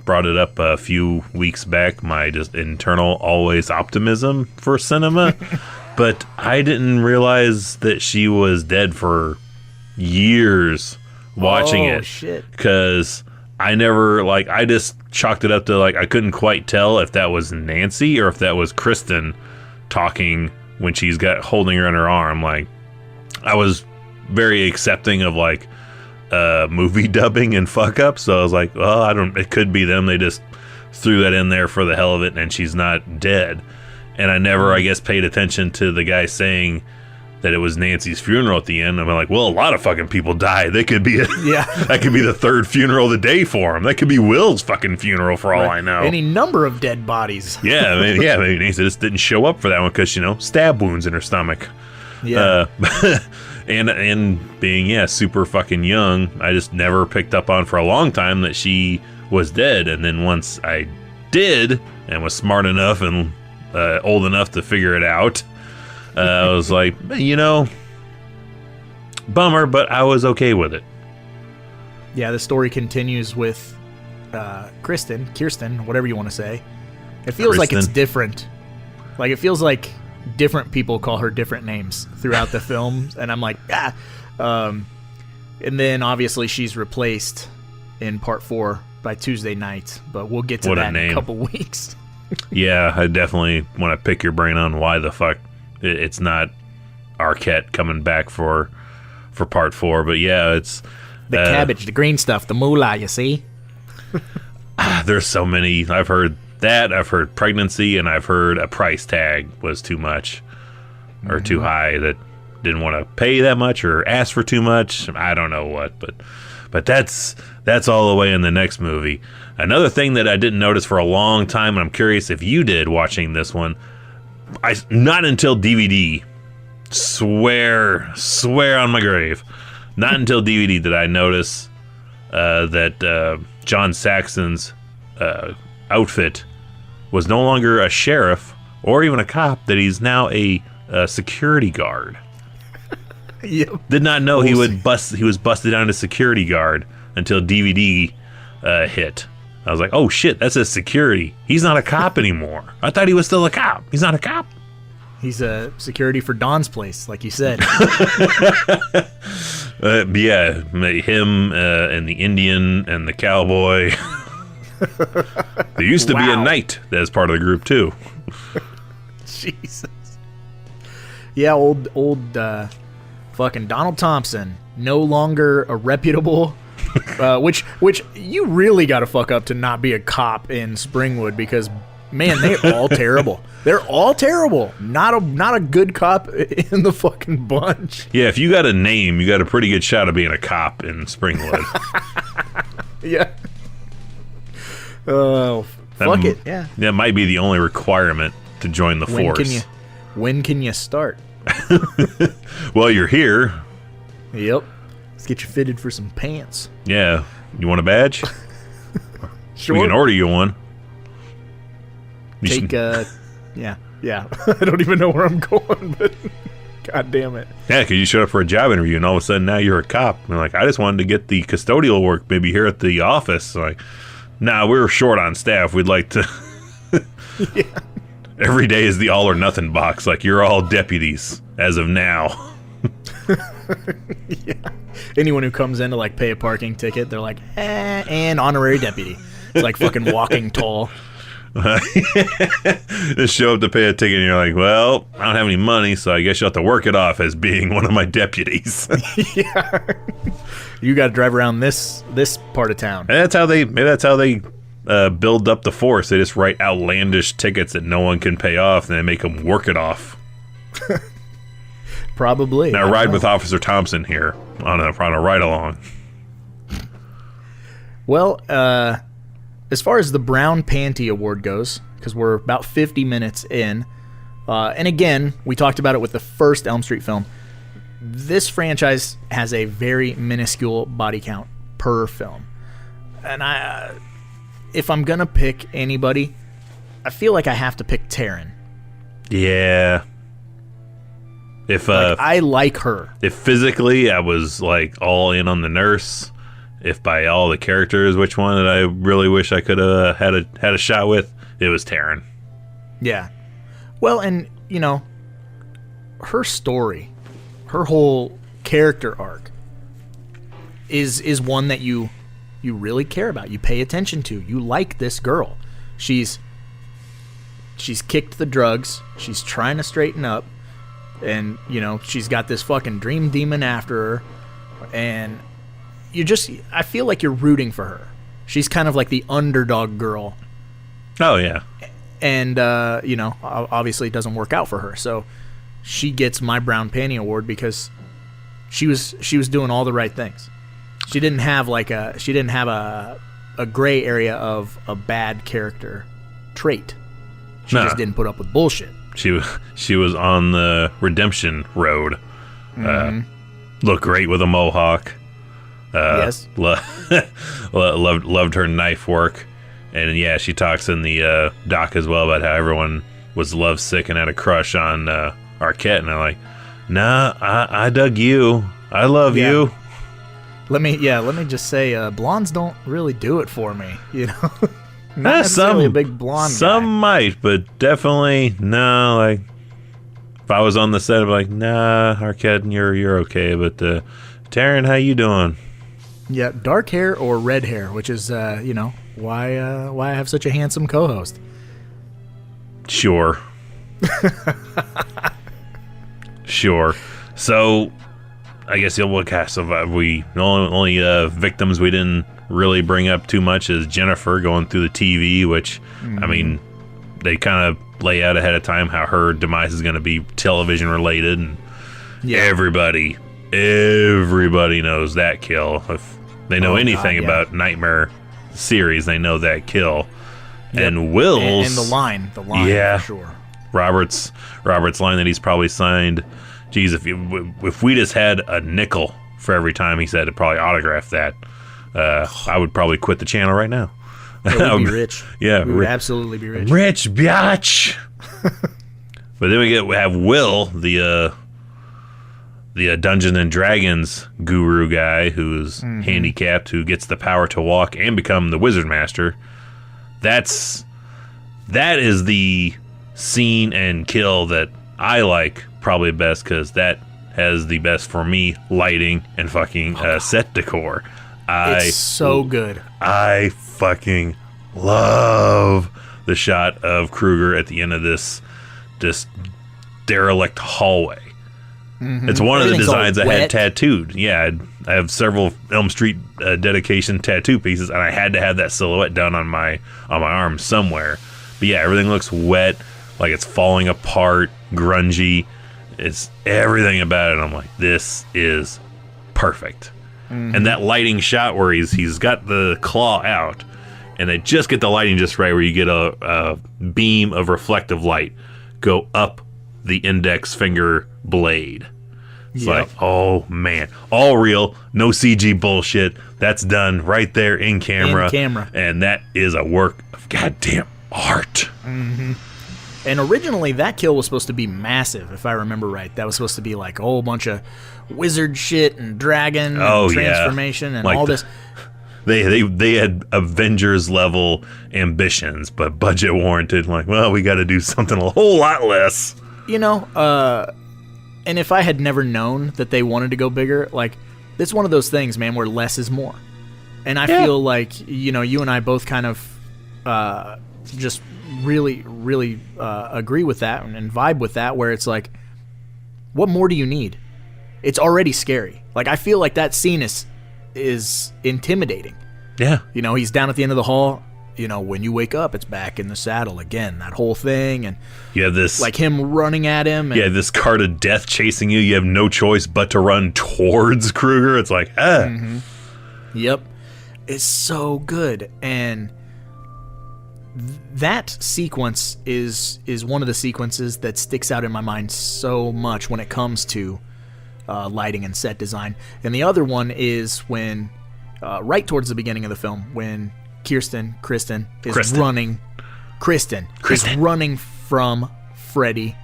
brought it up a few weeks back, my just internal always optimism for cinema. But I didn't realize that she was dead for years watching it. Shit. Because I never, I just chalked it up to, I couldn't quite tell if that was Nancy or if that was Kristen talking when she's holding her in her arm. I was very accepting of, movie dubbing and fuck up, so I was like, well, it could be them. They just threw that in there for the hell of it, and she's not dead. And I never, I guess, paid attention to the guy saying that it was Nancy's funeral at the end. I'm like, well, a lot of fucking people died. They could be that could be the third funeral of the day for him. That could be Will's fucking funeral for all I know. Any number of dead bodies. Maybe Nancy just didn't show up for that one because, stab wounds in her stomach. Yeah. And being, super fucking young, I just never picked up on for a long time that she was dead. And then once I did and was smart enough and old enough to figure it out, I was like, bummer, but I was okay with it. Yeah, the story continues with Kirsten, whatever you want to say. It feels like it's different. It feels like different people call her different names throughout the film, and I'm like, and then obviously she's replaced in part 4 by Tuesday Night, but we'll get to that in a couple weeks. Yeah, I definitely want to pick your brain on why the fuck it's not Arquette coming back for part 4, but yeah, it's the cabbage, the green stuff, the moolah, you see. There's so many. I've heard that, I've heard pregnancy, and I've heard a price tag was too much or too high, that didn't want to pay that much or ask for too much. I don't know what, but that's all the way in the next movie. Another thing that I didn't notice for a long time, and I'm curious if you did watching this one, not until DVD, swear on my grave, not until DVD did I notice that John Saxon's outfit was no longer a sheriff or even a cop, that he's now a security guard. Yep. Did not know he was busted down to security guard until DVD hit. I was like, oh shit, that's a security. He's not a cop anymore. I thought he was still a cop. He's not a cop. He's a security for Don's place, like you said. Yeah, him and the Indian and the cowboy. There used to be a knight as part of the group too. Jesus. Yeah, old fucking Donald Thompson, no longer a reputable. Which you really got to fuck up to not be a cop in Springwood, because man, they're all terrible. They're all terrible. Not a good cop in the fucking bunch. Yeah, if you got a name, you got a pretty good shot of being a cop in Springwood. Yeah. Oh, fuck it. Yeah. That might be the only requirement to join the force. When can you start? Well, you're here. Yep. Let's get you fitted for some pants. Yeah. You want a badge? Sure. We can order you one. Yeah. I don't even know where I'm going, but god damn it. Yeah, because you showed up for a job interview and all of a sudden now you're a cop. And like, I just wanted to get the custodial work maybe here at the office. Like, nah, we're short on staff. We'd like to... Yeah. Every day is the all or nothing box. Like, you're all deputies as of now. Yeah. Anyone who comes in to like pay a parking ticket, they're like, and honorary deputy. It's like fucking walking tall. Just show up to pay a ticket and you're like, well, I don't have any money, so I guess you'll have to work it off as being one of my deputies. Yeah. You got to drive around this part of town. And maybe that's how they build up the force. They just write outlandish tickets that no one can pay off, and they make them work it off. Probably. Now ride with Officer Thompson here on a ride along. Well, as far as the Brown Panty Award goes, because we're about 50 minutes in, and again, we talked about it with the first Elm Street film, this franchise has a very minuscule body count per film. And if I'm going to pick anybody, I feel like I have to pick Taryn. Yeah. If I like her. If physically I was like all in on the nurse, if by all the characters, which one that I really wish I could have had a shot with, it was Taryn. Yeah. Well, and you know, her story, her whole character arc is one that you really care about. You pay attention to. You like this girl. She's kicked the drugs. She's trying to straighten up. And, you know, she's got this fucking dream demon after her. And I feel like you're rooting for her. She's kind of like the underdog girl. Oh, yeah. And, you know, obviously it doesn't work out for her. So she gets my Brown Panty Award because she was doing all the right things. She didn't have a gray area of a bad character trait. She just didn't put up with bullshit. She was on the redemption road. Looked great with a mohawk. Yes. Loved her knife work. And yeah, she talks in the doc as well about how everyone was lovesick and had a crush on Arquette. And I'm like, nah, I dug you. I love you. Let me just say, blondes don't really do it for me, you know. Not necessarily a big blonde Some guy. might, but definitely no. Like, if I was on the set, I'd be like, nah, Arquette, you're okay. But Taryn, how you doing? Yeah, dark hair or red hair, which is you know, why I have such a handsome co-host. Sure. Sure. So, I guess we only victims we didn't really bring up too much is Jennifer going through the TV, which I mean, they kind of lay out ahead of time how her demise is going to be television related, and everybody knows that kill. If they know anything about Nightmare series, they know that kill. Yep. And Will's and the line yeah, for sure. Robert's line that he's probably signed. Geez, if we just had a nickel for every time he said to probably autograph that, I would probably quit the channel right now. Yeah, we'd be rich. Yeah, we would absolutely be rich. Rich biatch. But then we have Will, the Dungeons and Dragons guru guy who's handicapped, who gets the power to walk and become the Wizard Master. That is the scene and kill that I like probably best, because that has the best for me lighting and fucking set decor. It's so good. I fucking love the shot of Krueger at the end of this derelict hallway. It's one of the designs I had tattooed. Yeah, I have several Elm Street dedication tattoo pieces, and I had to have that silhouette done on my arm somewhere. But yeah, everything looks wet, like it's falling apart, grungy. It's everything about it. I'm like, this is perfect. And that lighting shot where he's got the claw out, and they just get the lighting just right, where you get a beam of reflective light go up the index finger blade. It's like, oh man, all real, no CG bullshit. That's done right there in camera. And that is a work of goddamn art. And originally that kill was supposed to be massive, if I remember right. That was supposed to be like a whole bunch of wizard shit and dragon and transformation and like all this. They had Avengers level ambitions, but budget warranted. Like, well, we got to do something a whole lot less. You know, and if I had never known that they wanted to go bigger, like, it's one of those things, man, where less is more. And I feel like, you know, you and I both kind of just really, really agree with that and vibe with that, where it's like, what more do you need? It's already scary. Like, I feel like that scene is intimidating. Yeah. You know, he's down at the end of the hall, when you wake up, it's back in the saddle again. That whole thing, and you have this like him running at him. And, yeah, this cart of death chasing you. You have no choice but to run towards Kruger. It's like Yep, it's so good, and that sequence is one of the sequences that sticks out in my mind so much when it comes to lighting and set design. And the other one is when right towards the beginning of the film, when Kristen is running from Freddy,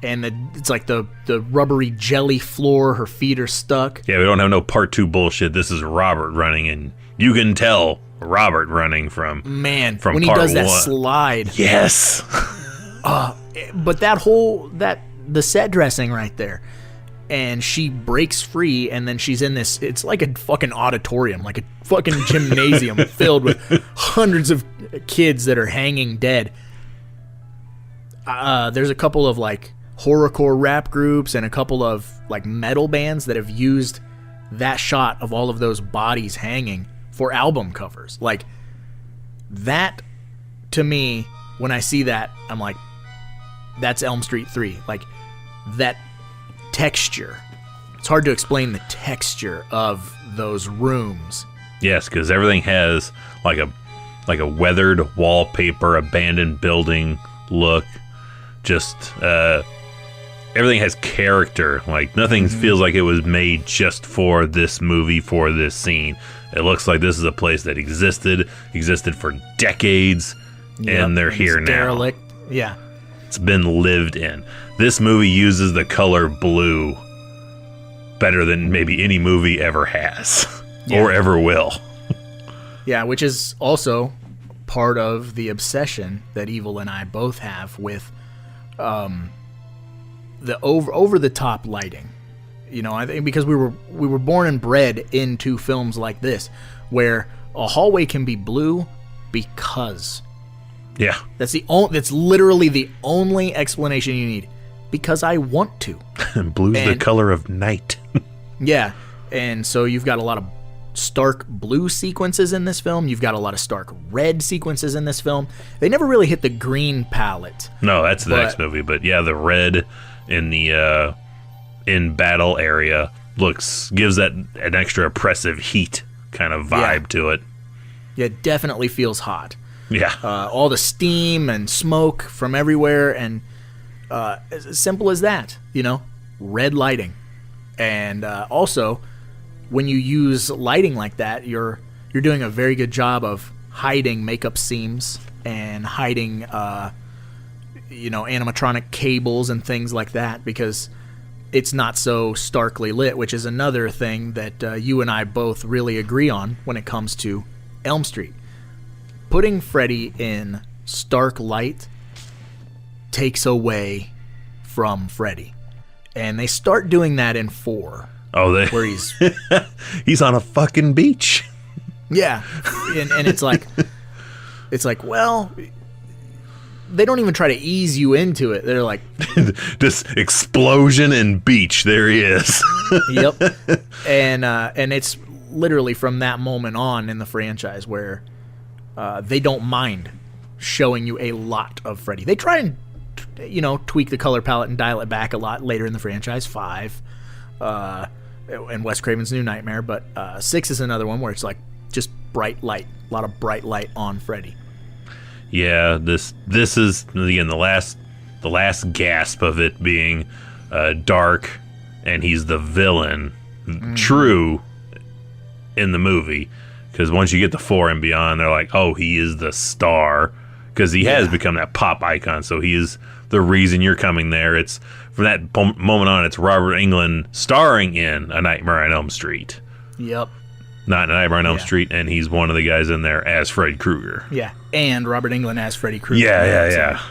and it's like the rubbery jelly floor, her feet are stuck. Yeah, we don't have no part 2 bullshit. This is Robert running, and you can tell Robert running from when part he does that 1. slide. Yes. But the set dressing right there, and she breaks free, and then she's in this, it's like a fucking auditorium, like a fucking gymnasium filled with hundreds of kids that are hanging dead. There's a couple of like horrorcore rap groups and a couple of like metal bands that have used that shot of all of those bodies hanging for album covers. Like, that, to me, when I see that, I'm like, that's Elm Street 3. Like, that texture. It's hard to explain the texture of those rooms. Yes, because everything has like a weathered wallpaper, abandoned building look. Just everything has character. Like, nothing feels like it was made just for this movie, for this scene. It looks like this is a place that existed for decades, and they're here now. Derelict. Yeah. It's been lived in. This movie uses the color blue better than maybe any movie ever has or ever will. Yeah, which is also part of the obsession that Evil and I both have with the over the top lighting. I think because we were born and bred into films like this, where a hallway can be blue because. Yeah. That's literally the only explanation you need. Because I want to. Blue's the color of night. Yeah, and so you've got a lot of stark blue sequences in this film. You've got a lot of stark red sequences in this film. They never really hit the green palette. No, that's the next movie. But yeah, the red in the in battle area gives that an extra oppressive heat kind of vibe to it. Yeah, it definitely feels hot. Yeah. All the steam and smoke from everywhere, and as simple as that, red lighting. And also, when you use lighting like that, you're doing a very good job of hiding makeup seams and hiding animatronic cables and things like that, because it's not so starkly lit, which is another thing that you and I both really agree on when it comes to Elm Street. Putting Freddy in stark light takes away from Freddy. And they start doing that in 4. Oh, where he's he's on a fucking beach. Yeah. And it's like, well, they don't even try to ease you into it. They're like, just explosion and beach. There he is. Yep. And it's literally from that moment on in the franchise where they don't mind showing you a lot of Freddy. They try and tweak the color palette and dial it back a lot later in the franchise. 5 and Wes Craven's New Nightmare, but 6 is another one where it's like just bright light, a lot of bright light on Freddy. Yeah, this is again the last gasp of it being dark, and he's the villain, true in the movie, because once you get to 4 and beyond, they're like, oh, he is the star, because he has become that pop icon, so he is the reason you're coming there. It's from that moment on, it's Robert Englund starring in A Nightmare on Elm Street. Yep. Not A Nightmare on Elm Street, and he's one of the guys in there as Fred Krueger. Yeah, and Robert Englund as Freddy Krueger. Yeah.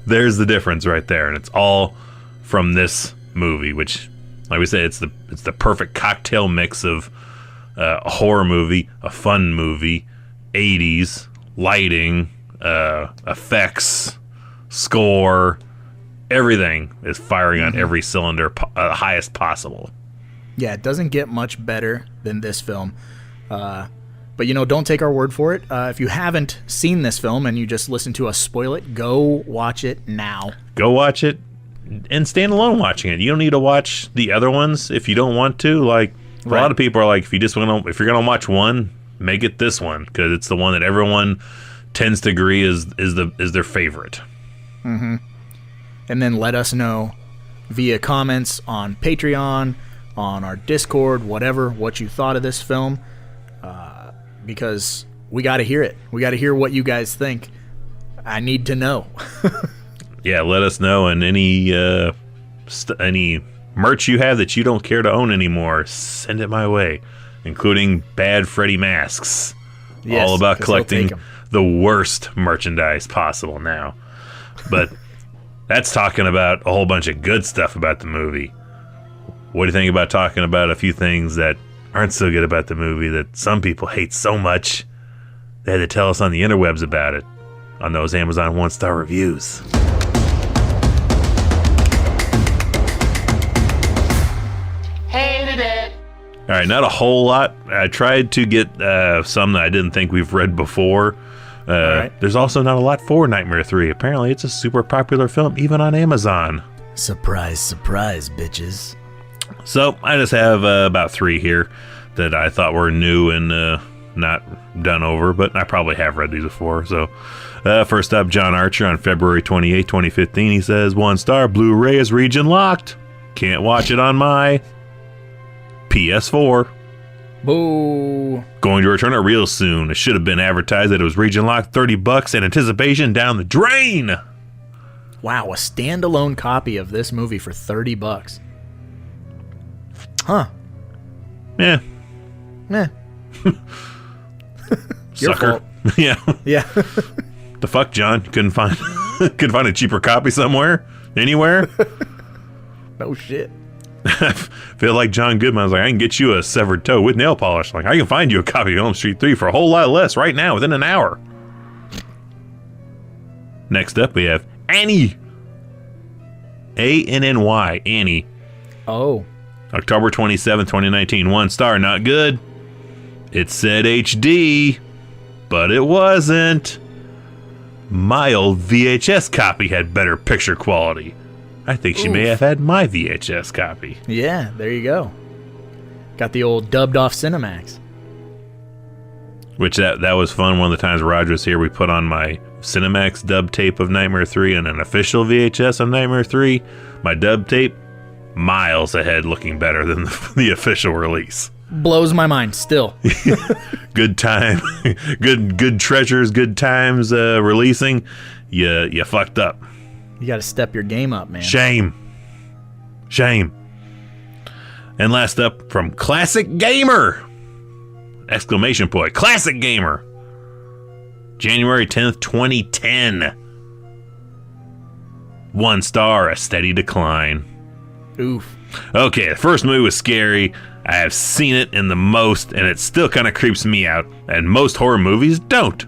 There's the difference right there, and it's all from this movie, which, like we said, it's the perfect cocktail mix of a horror movie, a fun movie, 80s, lighting, effects, score, everything is firing on every cylinder, highest possible. Yeah, it doesn't get much better than this film. But, don't take our word for it. If you haven't seen this film and you just listen to us spoil it, go watch it now. Go watch it and stand alone watching it. You don't need to watch the other ones if you don't want to. Like, a lot of people are like, if you're gonna watch one, make it this one, because it's the one that everyone tends to agree is their favorite. Mm-hmm. And then let us know via comments on Patreon, on our Discord, whatever, what you thought of this film, because we got to hear it. We got to hear what you guys think. I need to know. Yeah, let us know, and any merch you have that you don't care to own anymore, send it my way, including bad Freddy masks. Yes, all about 'cause he'll collecting take 'em. the worst merchandise possible now. But that's talking about a whole bunch of good stuff about the movie. What do you think about talking about a few things that aren't so good about the movie that some people hate so much they had to tell us on the interwebs about it on those Amazon 1-star reviews? All right, not a whole lot. I tried to get some that I didn't think we've read before. right. There's also not a lot for Nightmare 3. Apparently, it's a super popular film, even on Amazon. Surprise, surprise, bitches. So I just have about 3 here that I thought were new and not done over, but I probably have read these before. So first up, John Archer on February 28, 2015. He says, 1 star, Blu-ray is region locked. Can't watch it on my PS4. Boo. Going to return it real soon. It should have been advertised that it was region locked. $30 in anticipation down the drain. Wow, a standalone copy of this movie for $30. Huh. Yeah. Meh. Your Sucker. fault. Yeah. Yeah. The fuck, John? Couldn't find a cheaper copy somewhere? Anywhere? No shit. Feel like John Goodman. I was like, I can get you a severed toe with nail polish. Like, I can find you a copy of Elm Street 3 for a whole lot less right now, within an hour. Next up, we have Annie. A-N-N-Y. Annie. Oh. October 27, 2019. 1 star. Not good. It said HD, but it wasn't. My old VHS copy had better picture quality. I think she may have had my VHS copy. Yeah, there you go. Got the old dubbed off Cinemax. Which that was fun. One of the times Roger was here, we put on my Cinemax dub tape of Nightmare 3 and an official VHS of Nightmare 3. My dub tape, miles ahead, looking better than the official release. Blows my mind still. Good time. good treasures, good times releasing. You fucked up. You got to step your game up, man. Shame. And last up, from Classic Gamer! Exclamation point. Classic Gamer! January 10th, 2010. 1 star, a steady decline. Oof. Okay, the first movie was scary. I have seen it in the most, and it still kind of creeps me out. And most horror movies don't.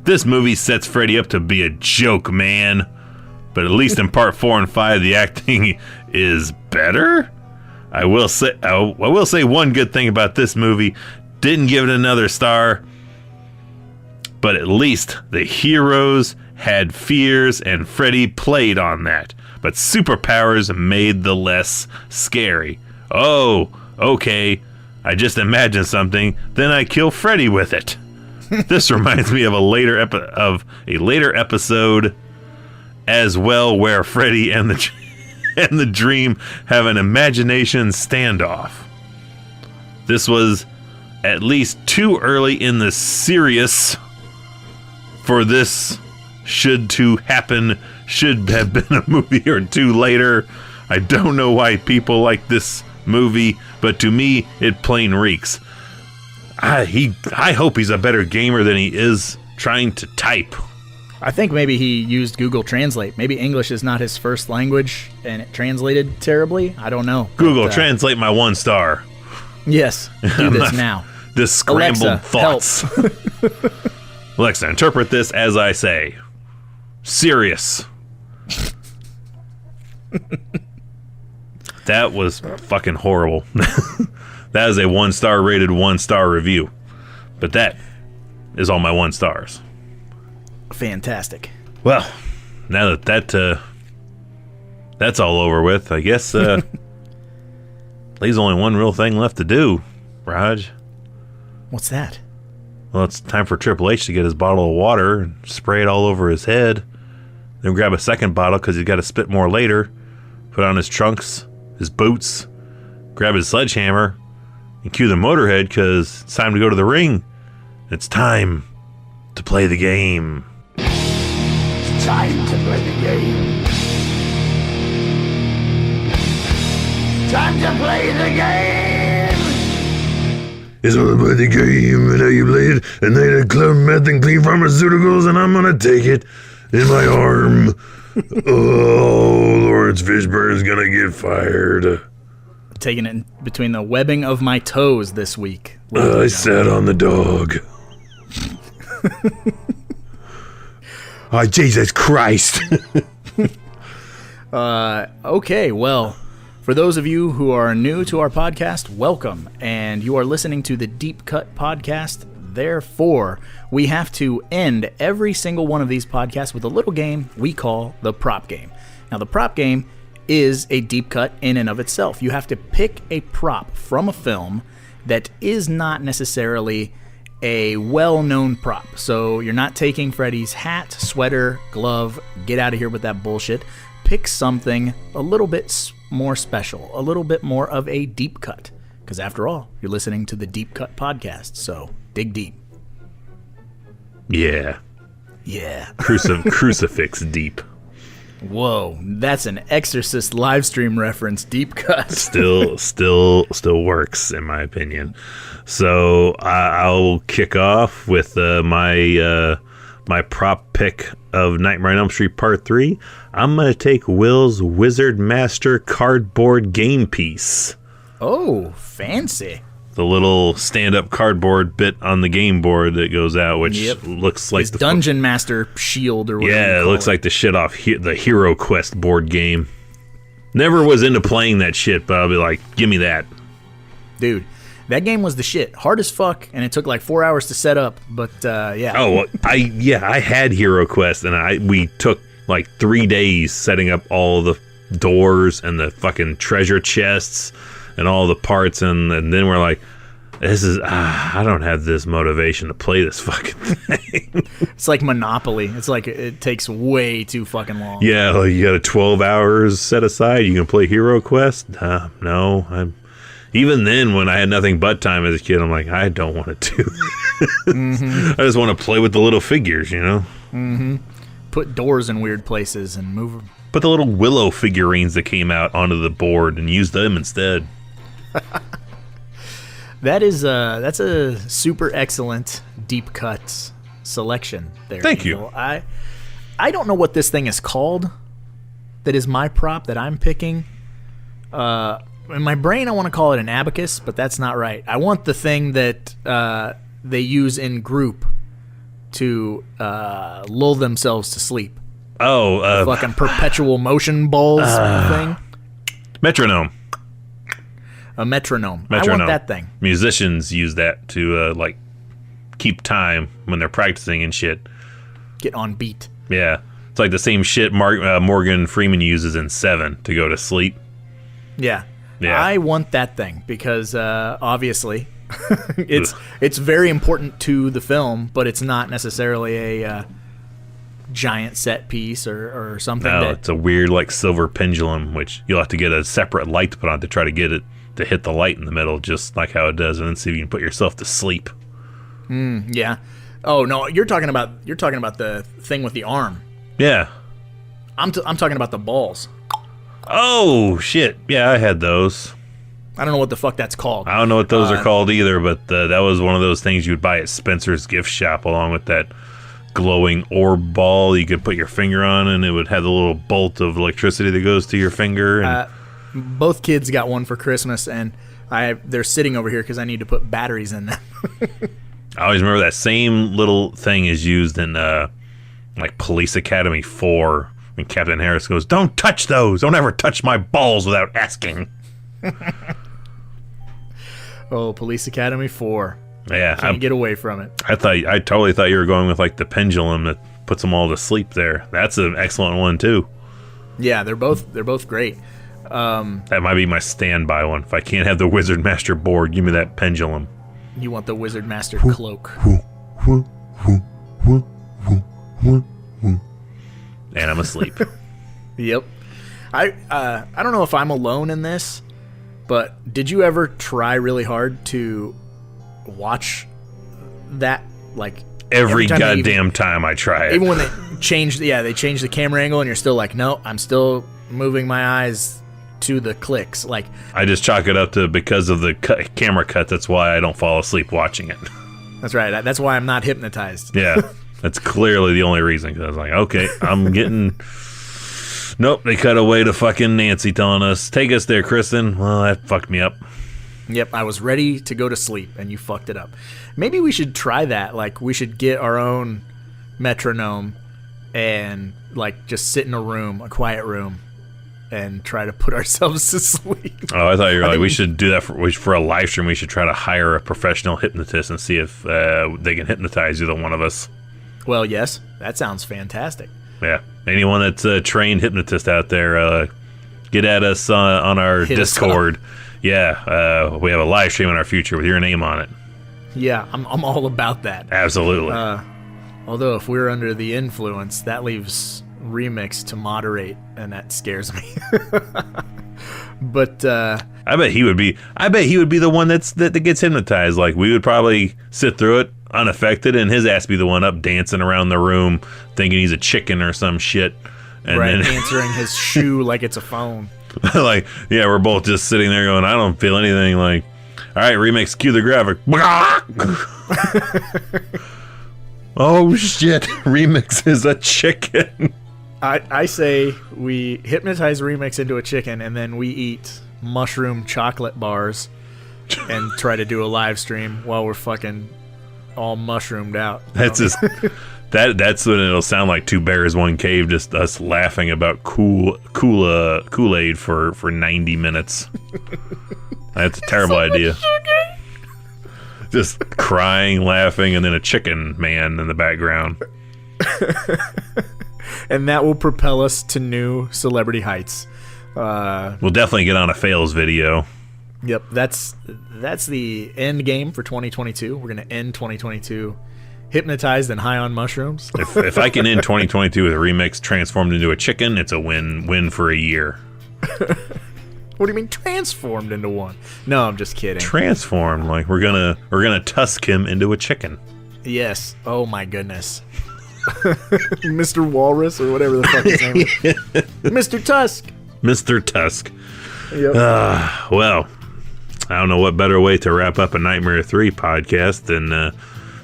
This movie sets Freddy up to be a joke, man. But at least in part 4 and 5, the acting is better. I will say one good thing about this movie. Didn't give it another star, but at least the heroes had fears and Freddy played on that. But superpowers made the less scary. Oh, okay. I just imagined something, then I kill Freddy with it. This reminds me of a later episode as well, where Freddy and the Dream have an imagination standoff. This was at least too early in the series for this should have been a movie or two later. I don't know why people like this movie, but to me, it plain reeks. I hope he's a better gamer than he is trying to type. I think maybe he used Google Translate. Maybe English is not his first language and it translated terribly. I don't know. Google, translate my 1 star. Yes, do this now. This scrambled Alexa, thoughts. Alexa, interpret this as I say. Serious. That was fucking horrible. That is a 1 star rated 1 star review. But that is all my 1 stars. Fantastic. Well, now that that's all over with, I guess leaves only one real thing left to do, Raj. What's that? Well, it's time for Triple H to get his bottle of water and spray it all over his head. Then grab a second bottle because he's got to spit more later. Put on his trunks, his boots, grab his sledgehammer, and cue the Motorhead because it's time to go to the ring. It's time to play the game. It's time to play the game. Time to play the game. It's all about the game and how you play it. And they had club meth and clean pharmaceuticals, and I'm gonna take it in my arm. Oh, Lawrence Fishburne's gonna get fired. Taking it between the webbing of my toes this week. I sat on the dog. Oh, Jesus Christ. Okay, well, for those of you who are new to our podcast, welcome. And you are listening to the Deep Cut Podcast. Therefore, we have to end every single one of these podcasts with a little game we call the prop game. Now, the prop game is a deep cut in and of itself. You have to pick a prop from a film that is not necessarily a well-known prop. So you're not taking Freddy's hat, sweater, glove, get out of here with that bullshit. Pick something a little bit more special, a little bit more of a deep cut. Because after all, you're listening to the Deep Cut Podcast, so dig deep. Yeah. Yeah. Crucifix deep. Whoa, that's an Exorcist live stream reference, deep cut. Still works in my opinion. So I'll kick off with my prop pick of Nightmare on Elm Street Part 3. I'm gonna take Will's Wizard Master cardboard game piece. Oh, fancy. The little stand-up cardboard bit on the game board that goes out, which looks like his the Dungeon Master shield or whatever. Yeah, it looks like the shit off the Hero Quest board game. Never was into playing that shit, but I'll be like, give me that. Dude, that game was the shit. Hard as fuck, and it took like 4 hours to set up, but yeah. Oh, I had Hero Quest, and we took like 3 days setting up all the doors and the fucking treasure chests and all the parts, and then we're like, I don't have this motivation to play this fucking thing. It's like Monopoly. It's like it takes way too fucking long. Yeah, like you got a 12 hours set aside. You can play Hero Quest? No. Even then, when I had nothing but time as a kid, I'm like, I don't want to do this. I just want to play with the little figures, you know? Mm-hmm. Put doors in weird places and move them. Put the little Willow figurines that came out onto the board and use them instead. That's a super excellent deep cut selection there. Thank Angel. you. I don't know what this thing is called. That is my prop that I'm picking. In my brain, I want to call it an abacus, but that's not right. I want the thing that they use in group to lull themselves to sleep. Oh, the fucking perpetual motion balls thing. Metronome. A metronome. I want that thing. Musicians use that to like keep time when they're practicing and shit. Get on beat. Yeah, it's like the same shit Morgan Freeman uses in Seven to go to sleep. Yeah. Yeah. I want that thing because obviously it's very important to the film, but it's not necessarily a giant set piece or something. No, it's a weird like silver pendulum, which you'll have to get a separate light to put on to try to get it to hit the light in the middle, just like how it does, and then see if you can put yourself to sleep. Yeah. Oh no, you're talking about the thing with the arm. Yeah. I'm talking about the balls. Oh shit! Yeah, I had those. I don't know what the fuck that's called. I don't know what those are called either, but that was one of those things you would buy at Spencer's gift shop, along with that glowing orb ball you could put your finger on, and it would have the little bolt of electricity that goes to your finger. And both kids got one for Christmas, and they're sitting over here because I need to put batteries in them. I always remember that same little thing is used in like Police Academy 4. And Captain Harris goes, "Don't touch those! Don't ever touch my balls without asking." Oh, Police Academy 4. Yeah, Can't get away from it. I totally thought you were going with like the pendulum that puts them all to sleep there. That's an excellent one too. Yeah, they're both great. That might be my standby one. If I can't have the Wizard Master board, give me that pendulum. You want the Wizard Master cloak. And I'm asleep. Yep. I don't know if I'm alone in this, but did you ever try really hard to watch that, like, Every time goddamn time I try it. even when they changed the camera angle and you're still like, no, I'm still moving my eyes to the clicks. Like, I just chalk it up to because of the camera cut. That's why I don't fall asleep watching it. that's right. That's why I'm not hypnotized. Yeah, that's clearly the only reason. Because I was like, okay, I'm getting. Nope, they cut away to fucking Nancy telling us, "Take us there, Kristen." Well, that fucked me up. Yep, I was ready to go to sleep, and you fucked it up. Maybe we should try that. Like, we should get our own metronome and, like, just sit in a room, a quiet room, and try to put ourselves to sleep. Oh, I thought you were like, we should do that for a live stream. We should try to hire a professional hypnotist and see if they can hypnotize either one of us. Well, yes, that sounds fantastic. Yeah, anyone that's a trained hypnotist out there, get at us on our Hit us Discord. Yeah, we have a live stream in our future with your name on it. Yeah, I'm all about that. Absolutely. Although, if we're under the influence, that leaves Remix to moderate, and that scares me. But I bet he would be the one that gets hypnotized. Like, we would probably sit through it unaffected, and his ass be the one up dancing around the room, thinking he's a chicken or some shit, and right, then answering his shoe like it's a phone. like, yeah, we're both just sitting there going, I don't feel anything. Like, all right, Remix, cue the graphic. Oh shit, Remix is a chicken. I say we hypnotize Remix into a chicken, and then we eat mushroom chocolate bars and try to do a live stream while we're fucking all mushroomed out. That's just that's what it'll sound like. Two bears, one cave. Just us laughing about Kool-Aid for 90 minutes. That's a terrible idea. Just crying, laughing, and then a chicken man in the background. And that will propel us to new celebrity heights. We'll definitely get on a fails video. Yep, that's the end game for 2022. We're gonna end 2022 hypnotized and high on mushrooms. If I can end 2022 with a Remix transformed into a chicken, it's a win for a year. What do you mean transformed into one? No, I'm just kidding. Transformed, like we're gonna tusk him into a chicken. Yes. Oh my goodness. Mr. Walrus or whatever the fuck his name is. Mr. Tusk. Mr. Tusk. Yep. Well, I don't know what better way to wrap up a Nightmare 3 podcast than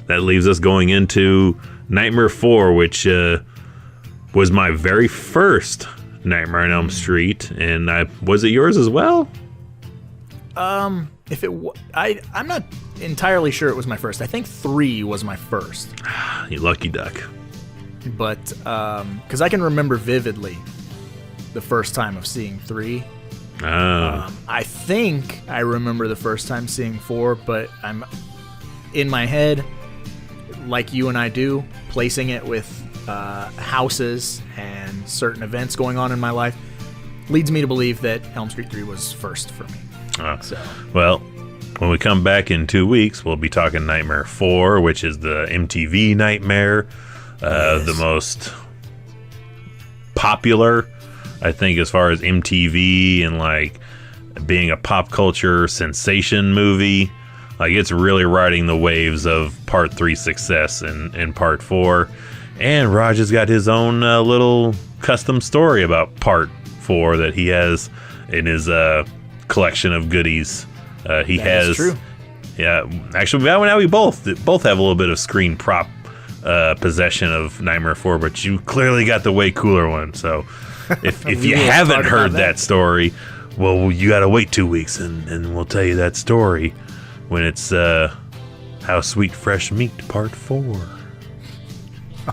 that leaves us going into Nightmare 4, which was my very first Nightmare on Elm Street, and was it yours as well? I'm not entirely sure it was my first. I think 3 was my first. You lucky duck. But because I can remember vividly the first time of seeing 3. I think I remember the first time seeing 4, but I'm in my head, like you and I do, placing it with houses and certain events going on in my life, leads me to believe that Elm Street 3 was first for me. Well, when we come back in 2 weeks, we'll be talking Nightmare 4, which is the MTV Nightmare, Yes. the most popular, I think, as far as MTV and like being a pop culture sensation movie. Like, it's really riding the waves of Part 3 success and Part 4. And Raj has got his own little custom story about Part 4 that he has in his collection of goodies. That is true. Yeah, actually, now we both have a little bit of screen prop possession of Nightmare 4, but you clearly got the way cooler one. So if you haven't heard that story, well, you got to wait 2 weeks, and we'll tell you that story when it's How Sweet Fresh Meat Part 4.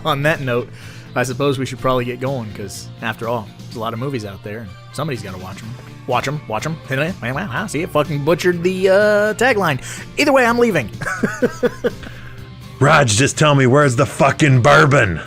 On that note, I suppose we should probably get going, because after all, there's a lot of movies out there, and somebody's got to watch them. Watch him. See, it fucking butchered the tagline. Either way, I'm leaving. Raj, just tell me, where's the fucking bourbon?